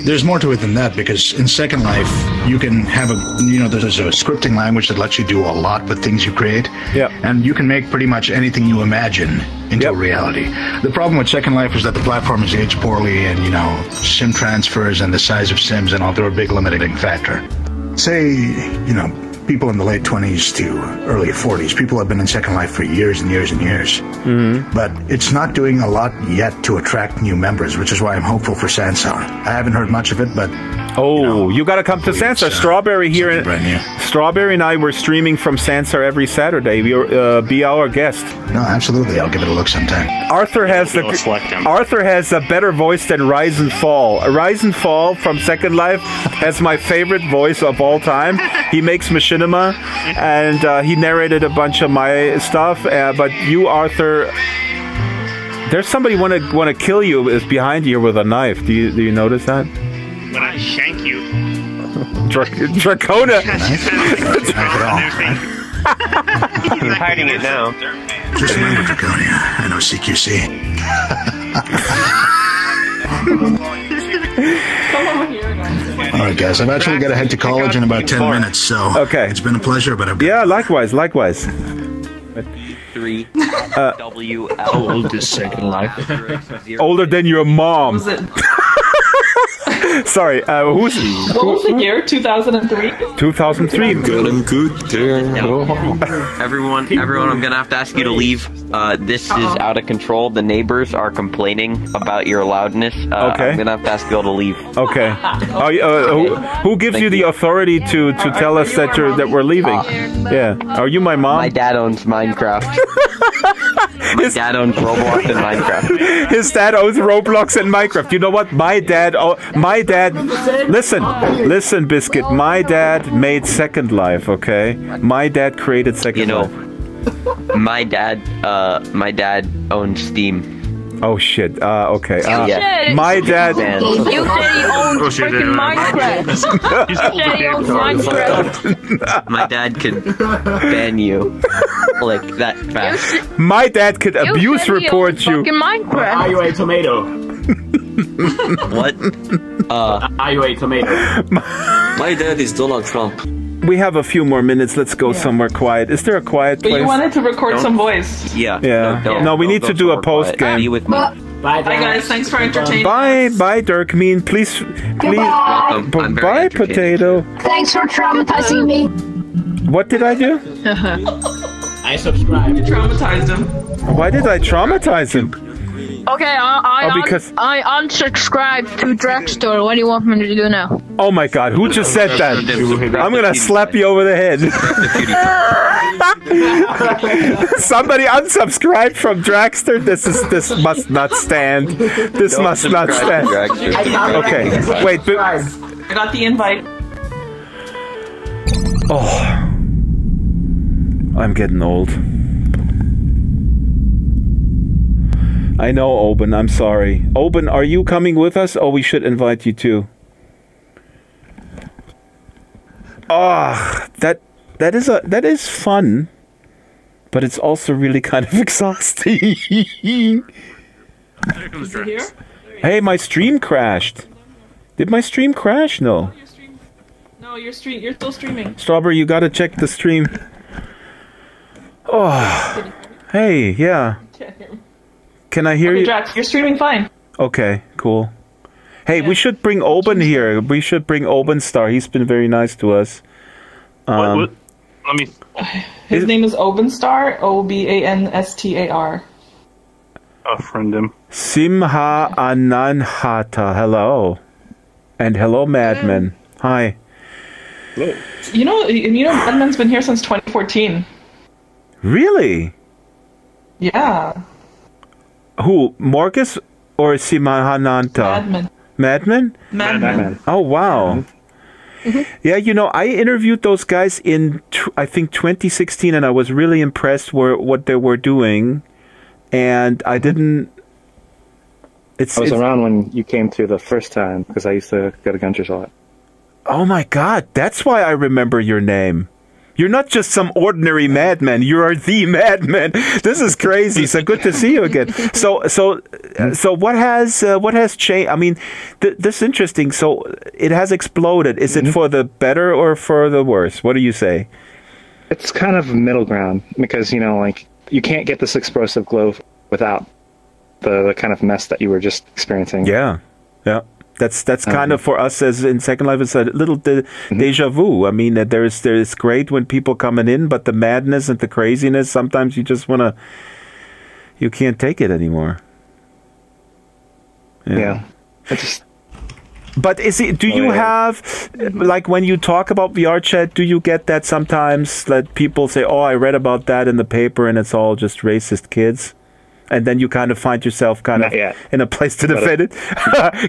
there's more to it than that, because in Second Life you can have there's a scripting language that lets you do a lot with things you create. Yeah. And you can make pretty much anything you imagine into reality. The problem with Second Life is that the platform is aged poorly, and sim transfers and the size of sims and all, they're a big limiting factor. Say, people in the late 20s to early 40s, people have been in Second Life for years and years and years. Mm-hmm. But it's not doing a lot yet to attract new members, which is why I'm hopeful for Sansar. I haven't heard much of it, but... you got to come to Sansar. Strawberry here. Strawberry and I were streaming from Sansar every Saturday. Be our guest. No, absolutely. I'll give it a look sometime. Arthur has a better voice than Rise and Fall. Rise and Fall from Second Life has my favorite voice of all time. He makes machinima, and he narrated a bunch of my stuff. But you, Arthur, there's somebody want to kill you is behind you with a knife. Do you notice that? When I shank you. Dracona. He's hiding it now. Just remember, Draconia. I know CQC. All right, guys. I've actually got to head to college in about 10 minutes, so it's been a pleasure. But likewise. 3 WL. How old is Second Life? Older than your mom. Sorry, what was the year? 2003? 2003. Good and good. Everyone, I'm gonna have to ask you to leave. This is out of control. The neighbors are complaining about your loudness. I'm gonna have to ask you all to leave. Okay. Who gives you the authority to tell us that we're leaving? Yeah. Are you my mom? My dad owns Minecraft. My dad owns Roblox and Minecraft. His dad owns Roblox and Minecraft. You know what? My dad. Listen, Biscuit. My dad made Second Life. Okay. My dad created Second Life. My dad owns Steam. Oh shit. Okay. Yeah. My dad. You said he owns freaking Minecraft. You said he owns Minecraft. My dad could ban you like that fast. My dad could abuse report you. Fucking Minecraft. Are you a tomato? What? Are you a tomato? My dad is Donald Trump. We have a few more minutes. Let's go somewhere quiet. Is there a quiet place? But you wanted to record some voice. Yeah. No, we need to do a post game. Be with me. Bye, guys. Thanks for entertaining. Bye, Dirk. Please. Welcome. I'm very Bye, Potato. Thanks for traumatizing me. What did I do? I subscribed. You traumatized him. Why did I traumatize him? Okay, I unsubscribed to Draxtor. What do you want me to do now? Oh my God, who just said that? I'm gonna slap you over the head. Somebody unsubscribed from Draxter. This must not stand. This must not stand. Okay, wait. I got the invite. Oh, I'm getting old. I know, Oben. I'm sorry. Oben, are you coming with us? Oh, we should invite you too. That is fun, but it's also really kind of exhausting. Is he here? Hey, my stream crashed. Did my stream crash? No. No, you're still streaming. Strawberry, you gotta check the stream. Oh, hey, yeah. Can I hear you? Drax, you're streaming fine. Okay, cool. Hey, we should bring Oben here. We should bring Oben Star. He's been very nice to us. Let me. His name is Obenstar, Obanstar. I'll friend him. Simha Ananhata. Hello. And hello, Madman. Hi. Hello. You know, Madman's been here since 2014. Really? Yeah. Who? Marcus or Simahananta? Madman. Madman? Oh, wow. Yeah, I interviewed those guys in, I think, 2016, and I was really impressed with what they were doing. And I didn't... I was around when you came through the first time, because I used to go to Gunter's a lot. Oh my God, that's why I remember your name. You're not just some ordinary madman. You are the madman. This is crazy. So good to see you again. So what has changed? I mean, this is interesting. So it has exploded. Is it for the better or for the worse? What do you say? It's kind of middle ground because you can't get this explosive glow without the kind of mess that you were just experiencing. Yeah. That's kind of for us as in Second Life. It's a little deja vu. I mean, there's great when people coming in, but the madness and the craziness, sometimes you just you can't take it anymore. Yeah. But do you have, like when you talk about VR chat, do you get that sometimes that people say, oh, I read about that in the paper and it's all just racist kids? And then you kind of find yourself kind of in a place to defend it.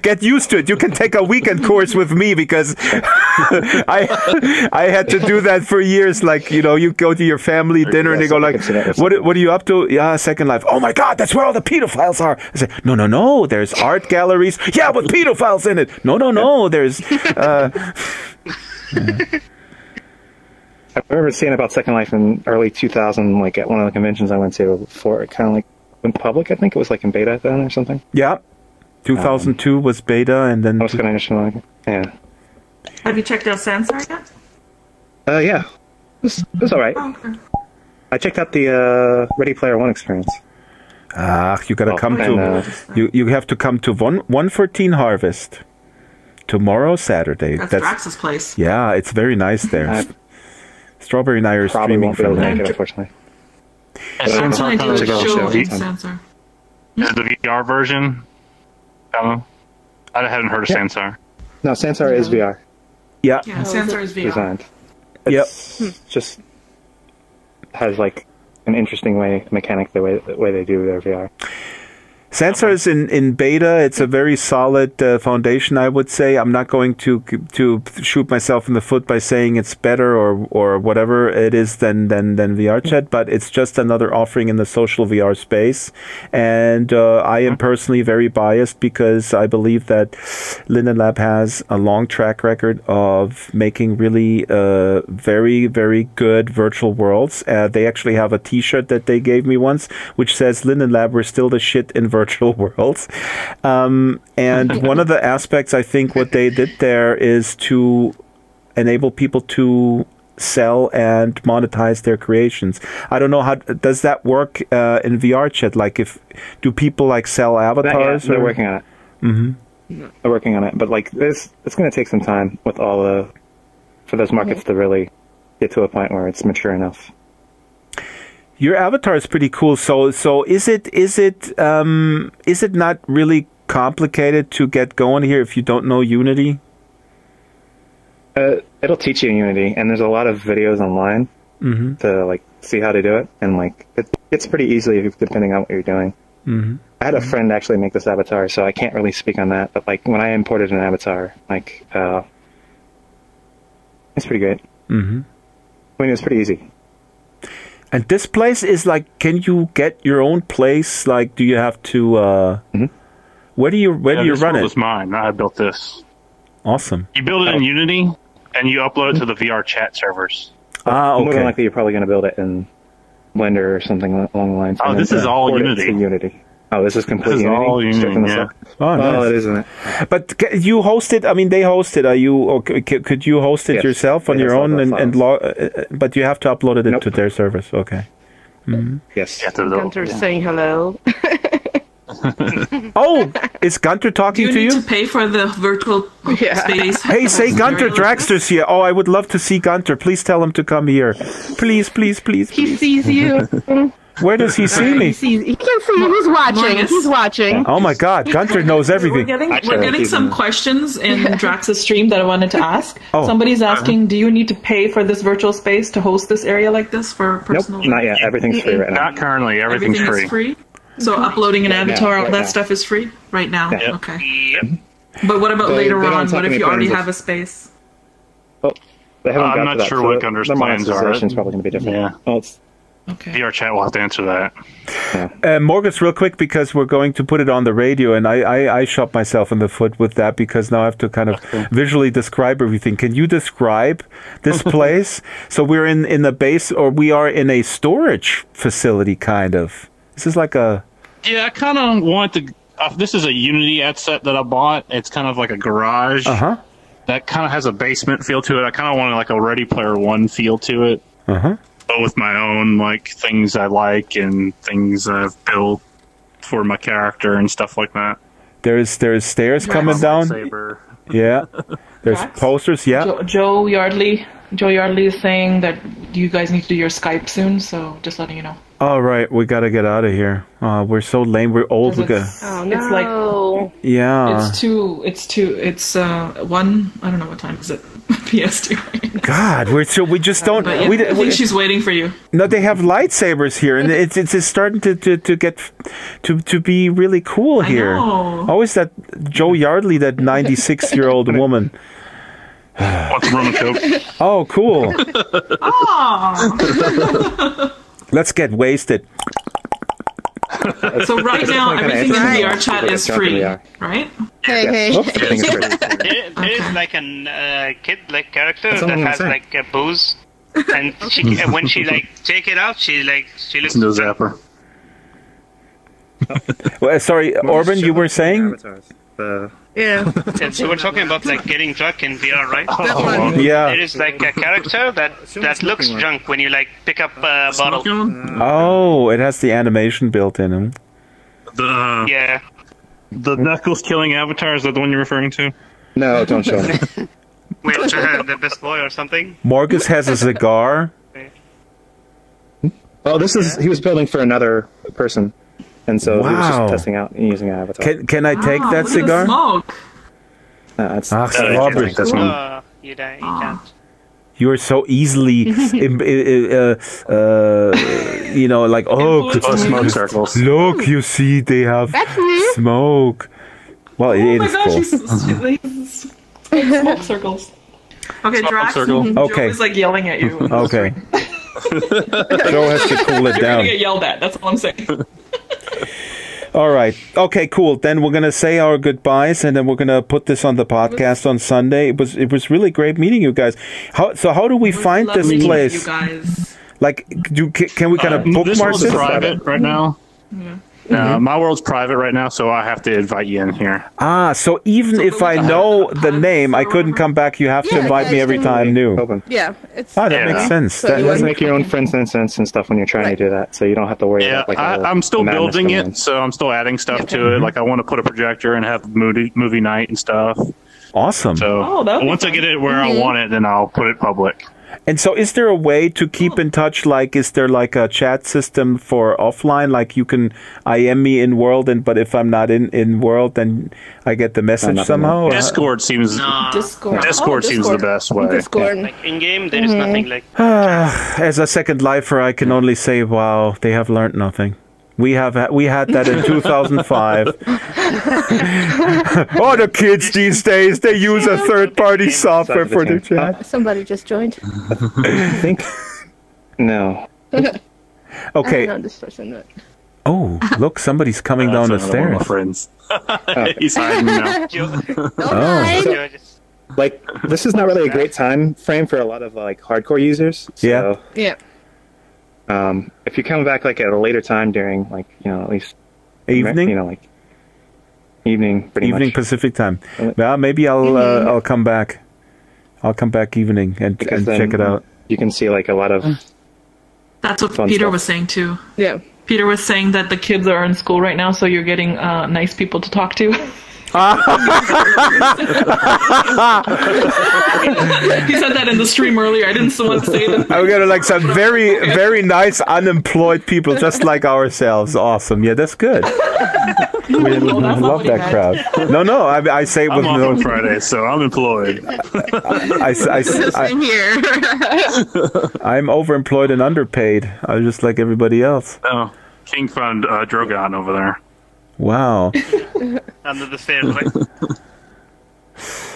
Get used to it. You can take a weekend course with me because I had to do that for years. Like, you go to your family dinner and they go like, what are you up to? Yeah, Second Life. Oh my God, that's where all the pedophiles are. I say, no, there's art galleries. Yeah, with pedophiles in it. No, there's... I remember seeing about Second Life in early 2000, like at one of the conventions I went to before it kind of like went public. I think it was like in beta then or something. Yeah, 2002 was beta, and then I was kind of interested. Yeah. Have you checked out Sansar yet? Yeah, it was all right. Oh, okay. I checked out the Ready Player One experience. You gotta come to. You have to come to 114 Harvest tomorrow, Saturday. That's Drax's place. Yeah, it's very nice there. Strawberry and I are streaming from there. Unfortunately. Is the VR version? I haven't heard of Sansar. No, Sansar is VR. Yeah. Sansar is VR. Designed. It's just has like an interesting mechanic the way they do their VR. Sansar is in beta. It's a very solid foundation, I would say. I'm not going to shoot myself in the foot by saying it's better or whatever it is than VR chat, but it's just another offering in the social VR space. And I am personally very biased because I believe that Linden Lab has a long track record of making really very, very good virtual worlds. They actually have a T-shirt that they gave me once, which says Linden Lab, we're still the shit in virtual worlds. And one of the aspects, I think, what they did there is to enable people to sell and monetize their creations. I don't know how does that work in VR chat. Like, do people like sell avatars? They're working on it. Mm-hmm. They're working on it, but like it's going to take some time with for those markets to really get to a point where it's mature enough. Your avatar is pretty cool. So is it not really complicated to get going here if you don't know Unity? It'll teach you Unity, and there's a lot of videos online to like see how to do it, and like it's pretty easily depending on what you're doing. Mm-hmm. I had a friend actually make this avatar, so I can't really speak on that. But like when I imported an avatar, like it's pretty great. Mm-hmm. I mean, it was pretty easy. And this place is like, can you get your own place? Like, do you have to? Where do you run this it? was mine. I built this. Awesome. You build it in Unity, and you upload it to the VR chat servers. Okay. More than likely, you're probably going to build it in Blender or something along the lines. Oh, this is all Unity. Unity. Unity. Oh, this is completely all Union, yeah. Oh, nice. It isn't it? But you host it. I mean, they host it. Are you? Or could you host it yourself on your own and log? But you have to upload it to their service. Okay. Mm-hmm. Yes. Gunter's saying hello. Oh, is Gunter talking Do to you you? need to pay for the virtual space? Hey, say Gunter Draxter's here. Oh, I would love to see Gunter. Please tell him to come here. Please. He sees you. Where does he see me? He can see you. He's watching. He's watching. Oh my God, Gunter knows everything. We're getting some questions in Drax's stream that I wanted to ask. Oh. Somebody's asking, do you need to pay for this virtual space to host this area like this for personal? Nope, not yet. Everything's free right now. Not currently. Everything's Everything free. is free? So uploading an avatar, all right that now. stuff is free right now? Yeah. Okay. But what about later they don't on? talk What if any you already plans of- have a space? They haven't I'm got not to that, sure so what Gunter's their plans are. monetization is probably going to be different. Yeah. Well, it's VR chat will have to answer that. Morgus, real quick, because we're going to put it on the radio, and I shot myself in the foot with that because now I have to kind of visually describe everything. Can you describe this place? So we're in the base, or we are in a storage facility, kind of. This is like a... Yeah, I kind of want to... this is a Unity ad set that I bought. It's kind of like a garage. Uh-huh. That kind of has a basement feel to it. I kind of want like a Ready Player One feel to it. Uh-huh. But with my own like things I like and things I've built for my character and stuff like that. There's stairs coming down. Lightsaber. Yeah. There's Drax? posters, yeah. Joe Yardley is saying that you guys need to do your Skype soon, so just letting you know. All right, we got to get out of here. We're so lame. We're old. We got... Oh, It's like Yeah. it's 1. I don't know what time is it. PS2. God, we just don't. But yeah, I think she's waiting for you. No, they have lightsabers here, and it's starting to get to be really cool here. know. Always that Joe Yardley, that 96-year-old woman. What's Roman Coke? Oh, cool. Oh. Let's get wasted. So right now, everything in VR chat is free, right? Hey. There is like a kid character That's that all I'm has saying. like a booze, and she when she take it out, she looks. No zapper. Well, sorry, Orban, you were saying? Yeah. And so we're talking about like getting drunk in VR, right? Yeah. There is like a character that looks drunk when you like pick up a bottle. Oh, it has the animation built in. The Yeah. the Knuckles killing avatar, is that the one you're referring to? No, don't show me. Wait, the best boy or something? Morgus has a cigar. Oh, he was building for another person, and so he was Wow. just testing out and using an avatar. Can I take that Look at the cigar? smoke. That's Robert. this one. You can't. You are so easily, like, oh, smoke circles. Look, you see, they have That's me. smoke. Well, Oh it my is gosh, cool. she's smoke circles. Okay, Drax. circle. Joe Okay. is like yelling at you. Okay. Joe has to cool it You're down. gonna get yelled at. That's all I'm saying. All right. Okay, cool. Then we're going to say our goodbyes, and then we're going to put this on the podcast on Sunday. It was really great meeting you guys. How do we find this Lovely to meet place? you guys. Like, can we kind of This bookmark world's this? private right now. My world's private right now, so I have to invite you in here. Ah, so even if I know the name, I couldn't come back. You have to invite me every time new. Yeah. It's Ah, that makes sense. So That- you You guys wanna- make your own friends and stuff when you're trying to do that, so you don't have to worry Yeah, about like. I'm still madness building coming in. it, so I'm still adding stuff to it. Like I want to put a projector and have movie night and stuff. Awesome. So that would be once I fun. get it where I want it, then I'll put it public. And so is there a way to keep in touch? Like, is there like a chat system for offline? Like you can IM me in world, but if I'm not in world, then I get the message somehow? Discord seems Discord seems the best way. Discord. Like in game, there is nothing like. As a second lifer, I can only say, wow, they have learned nothing. We had that in 2005. Oh, the kids these days, they use a third-party software for their chat. Somebody just joined. I think. No. Okay. I don't know this person. But... Oh, look, somebody's coming down the another one of stairs. my friends. He's hiding now. Oh. Like, this is not really a great time frame for a lot of like hardcore users. So, Yeah. if you come back like at a later time during like at least Evening? You know, like evening, pretty evening much. Pacific time. Well, maybe I'll come back. I'll come back evening and check it out. You can see like a lot of. That's what fun Peter stuff. was saying too. Yeah. Peter was saying that the kids are in school right now, so you're getting nice people to talk to. He said that in the stream earlier. I didn't want to say it. I'm gonna like some very, very nice unemployed people, just like ourselves. Awesome. Yeah, that's good. We love that crowd. No. I say it with I'm off no. on Friday, so I'm employed. Same here. I'm overemployed and underpaid. I'm just like everybody else. Oh, King found Drogon over there. Wow. Under the stairs, right?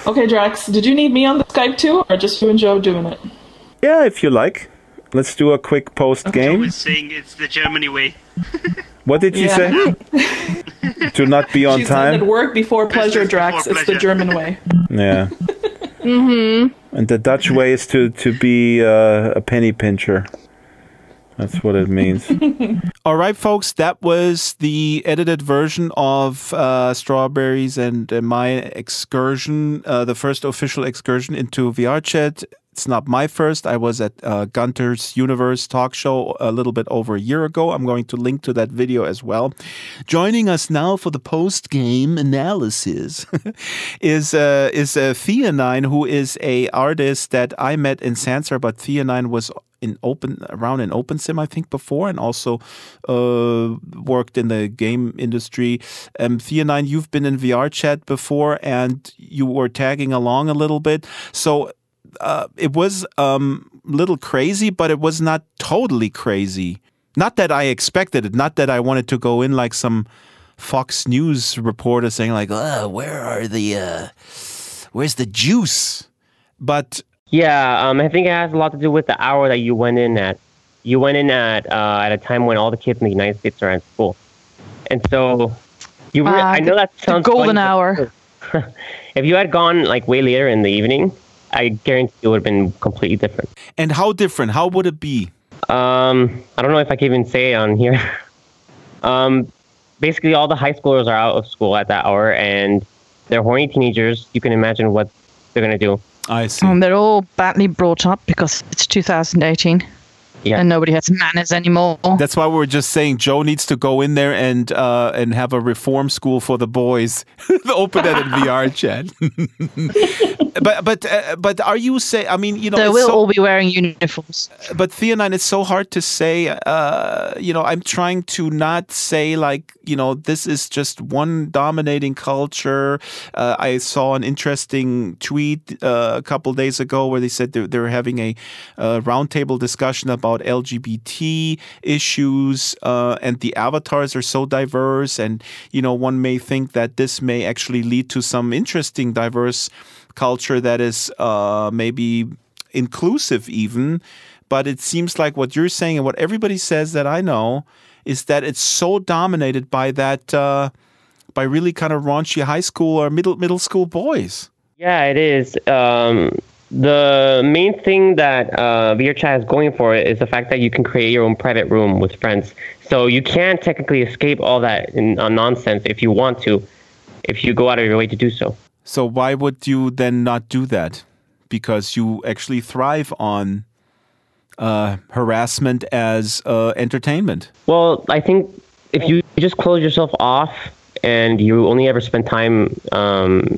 Okay, Drax, did you need me on the Skype too, or just you and Joe doing it? Yeah, if you like. Let's do a quick post game. Joe is saying it's the Germany way. What did you say? To not be on She time? said at work before pleasure, Drax. before It's the German way. Yeah. Mm-hmm. And the Dutch way is to be a penny pincher. That's what it means. All right, folks, that was the edited version of Strawberries and my excursion, the first official excursion into VRChat. It's not my first. I was at Gunter's Universe talk show a little bit over a year ago. I'm going to link to that video as well. Joining us now for the post-game analysis is Theanine, who is a artist that I met in Sansar, but Theanine was around in OpenSim, I think, before, and also worked in the game industry. Theanine, you've been in VRChat before, and you were tagging along a little bit. So it was a little crazy, but it was not totally crazy. Not that I expected it. Not that I wanted to go in like some Fox News reporter saying like, where's the juice? But yeah, I think it has a lot to do with the hour that you went in at. You went in at a time when all the kids in the United States are at school, and so I know that sounds the golden funny, hour. If you had gone like way later in the evening, I guarantee it would have been completely different. And how different? How would it be? I don't know if I can even say it on here. Basically, all the high schoolers are out of school at that hour, and they're horny teenagers. You can imagine what they're gonna do. I see. And they're all badly brought up because it's 2018. Yeah. And nobody has manners anymore. That's why we were just saying Joe needs to go in there and have a reform school for the boys. Open that in VRChat. But are you saying? I mean, you know, they will all be wearing uniforms. But Theanine, it's so hard to say. I'm trying to not say like, this is just one dominating culture. I saw an interesting tweet a couple days ago where they said they were having a roundtable discussion about LGBT issues, and the avatars are so diverse, and one may think that this may actually lead to some interesting diverse culture that is maybe inclusive even. But it seems like what you're saying and what everybody says that I know is that it's so dominated by that by really kind of raunchy high school or middle school boys. Yeah, it is. The main thing that VRChat is going for is the fact that you can create your own private room with friends. So you can technically escape all that nonsense if you want to, if you go out of your way to do so. So why would you then not do that? Because you actually thrive on harassment as entertainment. Well, I think if you just close yourself off and you only ever spend time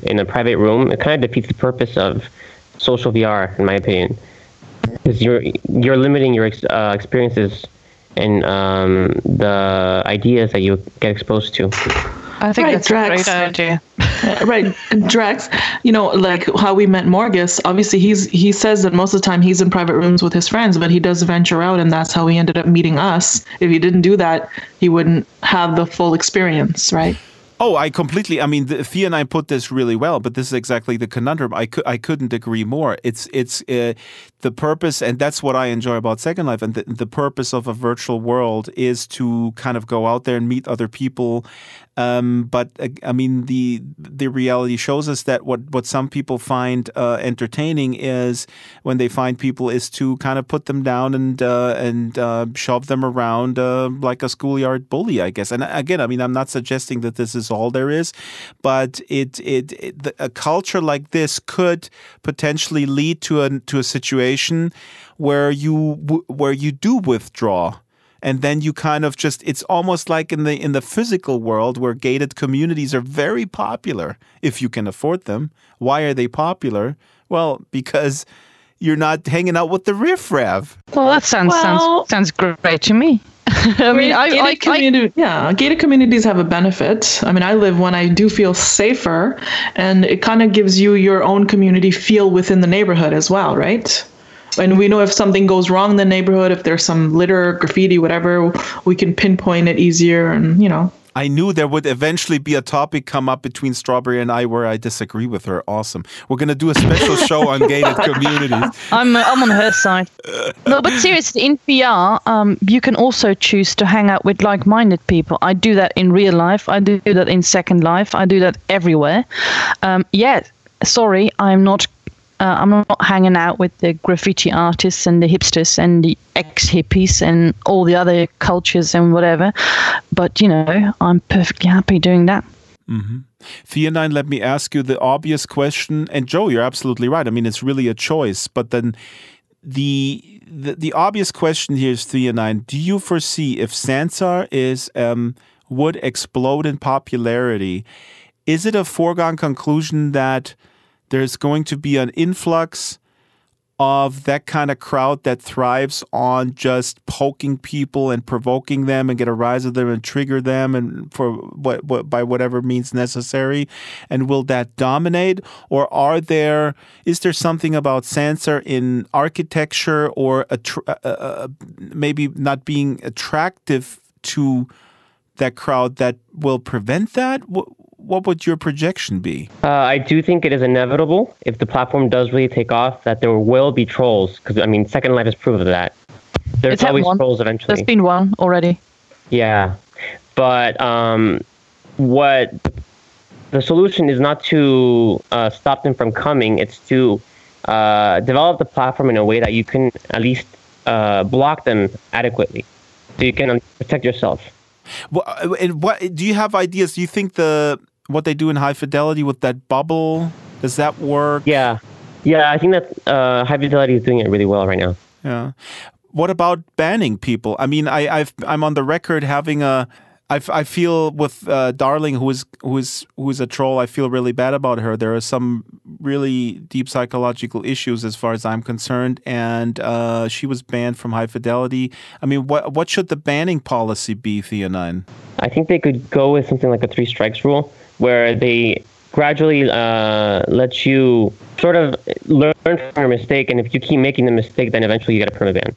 in a private room, it kind of defeats the purpose of social VR, in my opinion, because you're limiting your experiences and the ideas that you get exposed to. I think that's Drax. a great idea. Right, Drax, like how we met Morgus, obviously he says that most of the time he's in private rooms with his friends, but he does venture out, and that's how he ended up meeting us. If he didn't do that, he wouldn't have the full experience, right? Oh, Thea and I put this really well, but this is exactly the conundrum. I couldn't agree more. It's the purpose, and that's what I enjoy about Second Life, and the purpose of a virtual world is to kind of go out there and meet other people. But I mean, the reality shows us that what some people find entertaining is when they find people is to kind of put them down and shove them around like a schoolyard bully, I guess. And again, I mean, I'm not suggesting that this is all there is, but a culture like this could potentially lead to a situation where you do withdraw. And then you kind of it's almost like in the physical world where gated communities are very popular if you can afford them. Why are they popular? Well, because you're not hanging out with the riffraff. Well, that sounds great to me. I mean, gated communities have a benefit. I mean, I live one, I do feel safer, and it kind of gives you your own community feel within the neighborhood as well, right? And we know if something goes wrong in the neighborhood, if there's some litter, graffiti, whatever, we can pinpoint it easier and, I knew there would eventually be a topic come up between Strawberry and I where I disagree with her. Awesome. We're going to do a special show on gated communities. I'm on her side. No, but seriously, in VR, you can also choose to hang out with like-minded people. I do that in real life. I do that in Second Life. I do that everywhere. Sorry, I'm not hanging out with the graffiti artists and the hipsters and the ex-hippies and all the other cultures and whatever. But, I'm perfectly happy doing that. Mm-hmm. Theonine, let me ask you the obvious question. And Joe, you're absolutely right. I mean, it's really a choice. But then the obvious question here is, Theonine, do you foresee if Sansar would explode in popularity, is it a foregone conclusion that there's going to be an influx of that kind of crowd that thrives on just poking people and provoking them and get a rise of them and trigger them and by whatever means necessary? And will that dominate? Or is there something about Sansar in architecture or maybe not being attractive to that crowd that will prevent that? What would your projection be? I do think it is inevitable if the platform does really take off that there will be trolls. Because, I mean, Second Life has proven that. There's always trolls eventually. There's been one already. Yeah. But what the solution is not to stop them from coming. It's to develop the platform in a way that you can at least block them adequately. So you can protect yourself. What do you have ideas? Do you think what they do in High Fidelity with that bubble, does that work? Yeah, I think that High Fidelity is doing it really well right now. Yeah. What about banning people? I mean, I'm on the record having I feel with Darling, who is a troll, I feel really bad about her. There are some really deep psychological issues as far as I'm concerned, and she was banned from High Fidelity. I mean, what should the banning policy be, Theonine? I think they could go with something like a 3 strikes rule, where they gradually let you sort of learn from your mistake, and if you keep making the mistake, then eventually you get a permaban.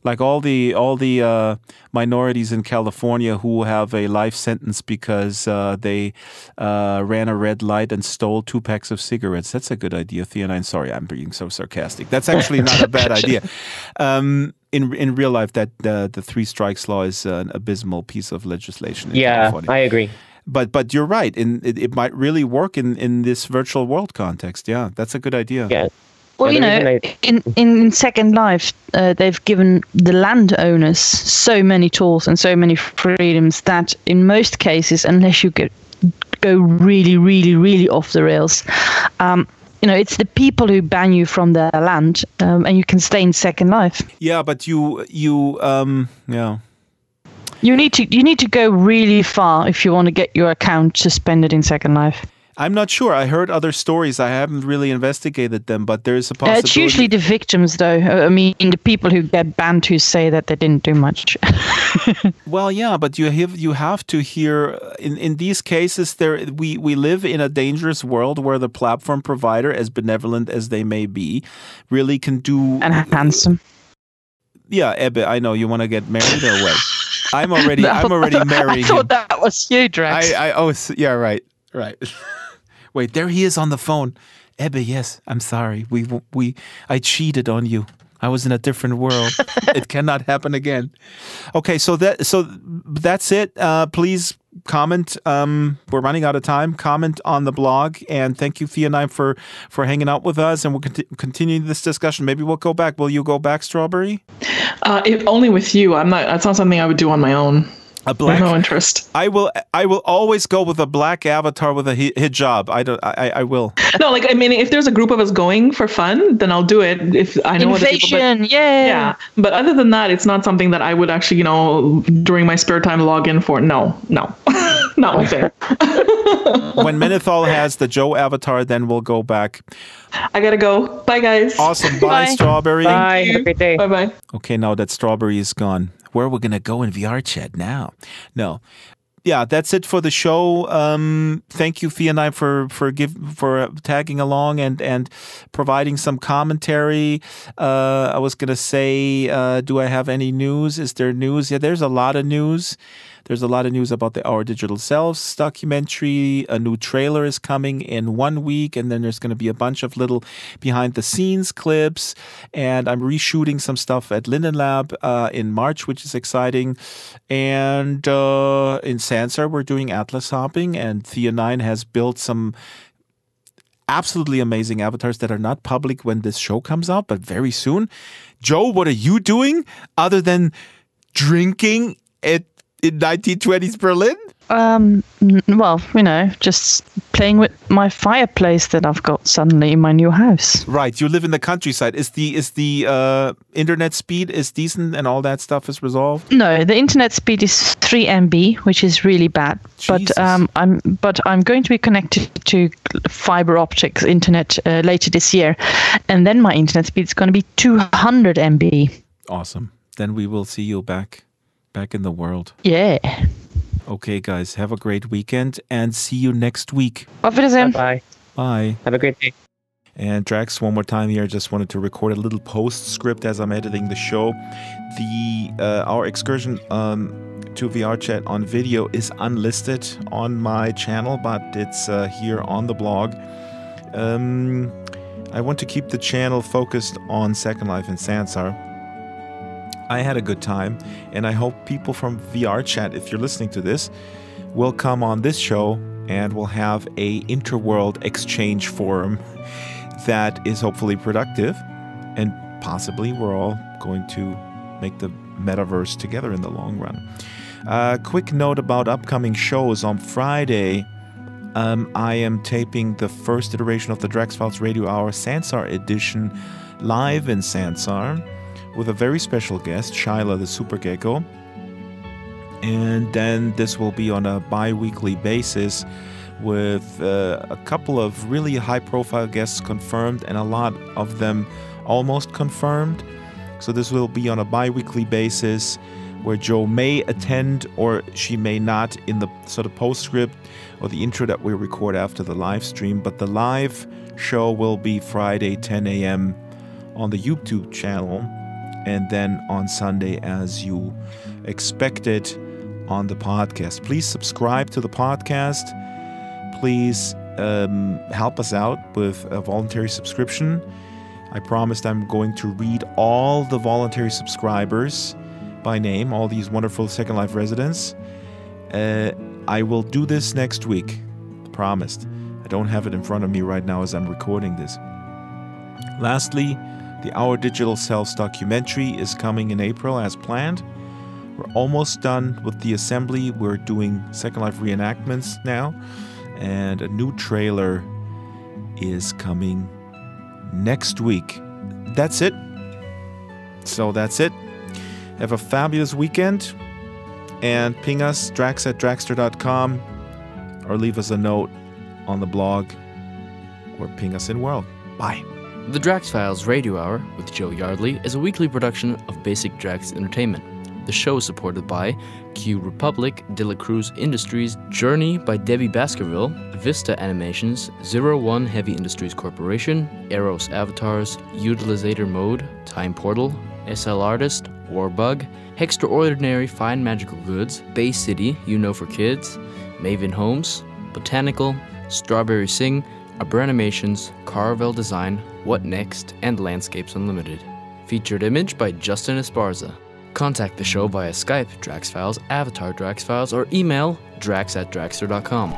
Like all the minorities in California who have a life sentence because they ran a red light and stole 2 packs of cigarettes. That's a good idea, Theonine. Sorry, I'm being so sarcastic. That's actually not a bad idea. In real life, that the 3 strikes law is an abysmal piece of legislation in California. I agree. But you're right. It might really work in this virtual world context. Yeah, that's a good idea. Yeah. Well, in Second Life, they've given the landowners so many tools and so many freedoms that in most cases, unless you go really, really, really off the rails, it's the people who ban you from their land, and you can stay in Second Life. Yeah, but you need to go really far if you want to get your account suspended in Second Life. I'm not sure. I heard other stories. I haven't really investigated them, but there's a possibility. It's usually the victims, though. I mean, the people who get banned who say that they didn't do much. Well, yeah, but you have to hear in these cases. We live in a dangerous world where the platform provider, as benevolent as they may be, really can do and handsome. Yeah, Ebbe, I know you want to get married or what? I'm already married. I thought that was you, Drax. Yeah, right. Wait, there he is on the phone. Ebbe, yes, I'm sorry. I cheated on you. I was in a different world. It cannot happen again. Okay, so that's it. Please comment. We're running out of time. Comment on the blog, and thank you, Thea9, for hanging out with us. And we'll continue this discussion. Maybe we'll go back. Will you go back, Strawberry? If only with you. I'm not. That's not something I would do on my own. A black, no interest. I will always go with a black avatar with a hijab. I will. No, like, I mean, if there's a group of us going for fun, then I'll do it. If I know other people, yeah. But other than that, it's not something that I would actually, during my spare time log in for. No, not my thing. When Menethol has the Joe avatar, then we'll go back. I gotta go. Bye, guys. Awesome. Bye, Strawberry. Bye. Have a great day. Bye. Okay, now that Strawberry is gone, where are we gonna go in VR chat now? No. Yeah, that's it for the show. Thank you, Thea9, for tagging along and providing some commentary. I was gonna say, do I have any news? Is there news? Yeah, there's a lot of news. There's a lot of news about the Our Digital Selves documentary. A new trailer is coming in 1 week, and then there's going to be a bunch of little behind-the-scenes clips. And I'm reshooting some stuff at Linden Lab in March, which is exciting. And in Sansar, we're doing Atlas hopping, and Thea9 has built some absolutely amazing avatars that are not public when this show comes out, but very soon. Joe, what are you doing other than drinking in 1920s Berlin? Well, just playing with my fireplace that I've got suddenly in my new house. Right, you live in the countryside. Is the internet speed is decent and all that stuff is resolved? No, the internet speed is 3 MB, which is really bad. Jesus. But I'm going to be connected to fiber optics internet later this year, and then my internet speed is going to be 200 MB. Awesome. Then we will see you back in the world. Yeah. Okay, guys, have a great weekend and see you next week. Auf Wiedersehen. Bye. Bye. Have a great day. And Drax, one more time here, just wanted to record a little postscript as I'm editing the show. Our excursion to VR chat on video is unlisted on my channel, but it's here on the blog. I want to keep the channel focused on Second Life and Sansar. I had a good time, and I hope people from VR chat, if you're listening to this, will come on this show and we'll have a interworld exchange forum that is hopefully productive, and possibly we're all going to make the metaverse together in the long run. Quick note about upcoming shows. On Friday, I am taping the first iteration of the Drax Files Radio Hour Sansar edition live in Sansar, with a very special guest, Shyla the Super Gecko. And then this will be on a bi-weekly basis with a couple of really high-profile guests confirmed and a lot of them almost confirmed. So this will be on a bi-weekly basis where Joe may attend or she may not in the sort of postscript or the intro that we record after the live stream. But the live show will be Friday, 10 a.m. on the YouTube channel, and then on Sunday, as you expected, on the podcast. Please subscribe to the podcast. Please help us out with a voluntary subscription. I promised I'm going to read all the voluntary subscribers by name, all these wonderful Second Life residents. I will do this next week. Promised. I don't have it in front of me right now as I'm recording this. Lastly, the Our Digital Selves documentary is coming in April as planned. We're almost done with the assembly. We're doing Second Life reenactments now. And a new trailer is coming next week. That's it. So that's it. Have a fabulous weekend. And ping us, drax@draxter.com. Or leave us a note on the blog. Or ping us in World. Bye. The Drax Files Radio Hour with Joe Yardley is a weekly production of Basic Drax Entertainment. The show is supported by Q Republic, De La Cruz Industries, Journey by Debbie Baskerville, Vista Animations, 01 Heavy Industries Corporation, Eros Avatars, Utilizator Mode, Time Portal, SL Artist, Warbug, Extraordinary Fine Magical Goods, Bay City, You Know for Kids, Maven Homes, Botanical, Strawberry Sing, Arbor Animations, Carvel Design, What Next, and Landscapes Unlimited. Featured image by Justin Esparza. Contact the show via Skype, DraxFiles, Avatar DraxFiles, or email drax@draxter.com.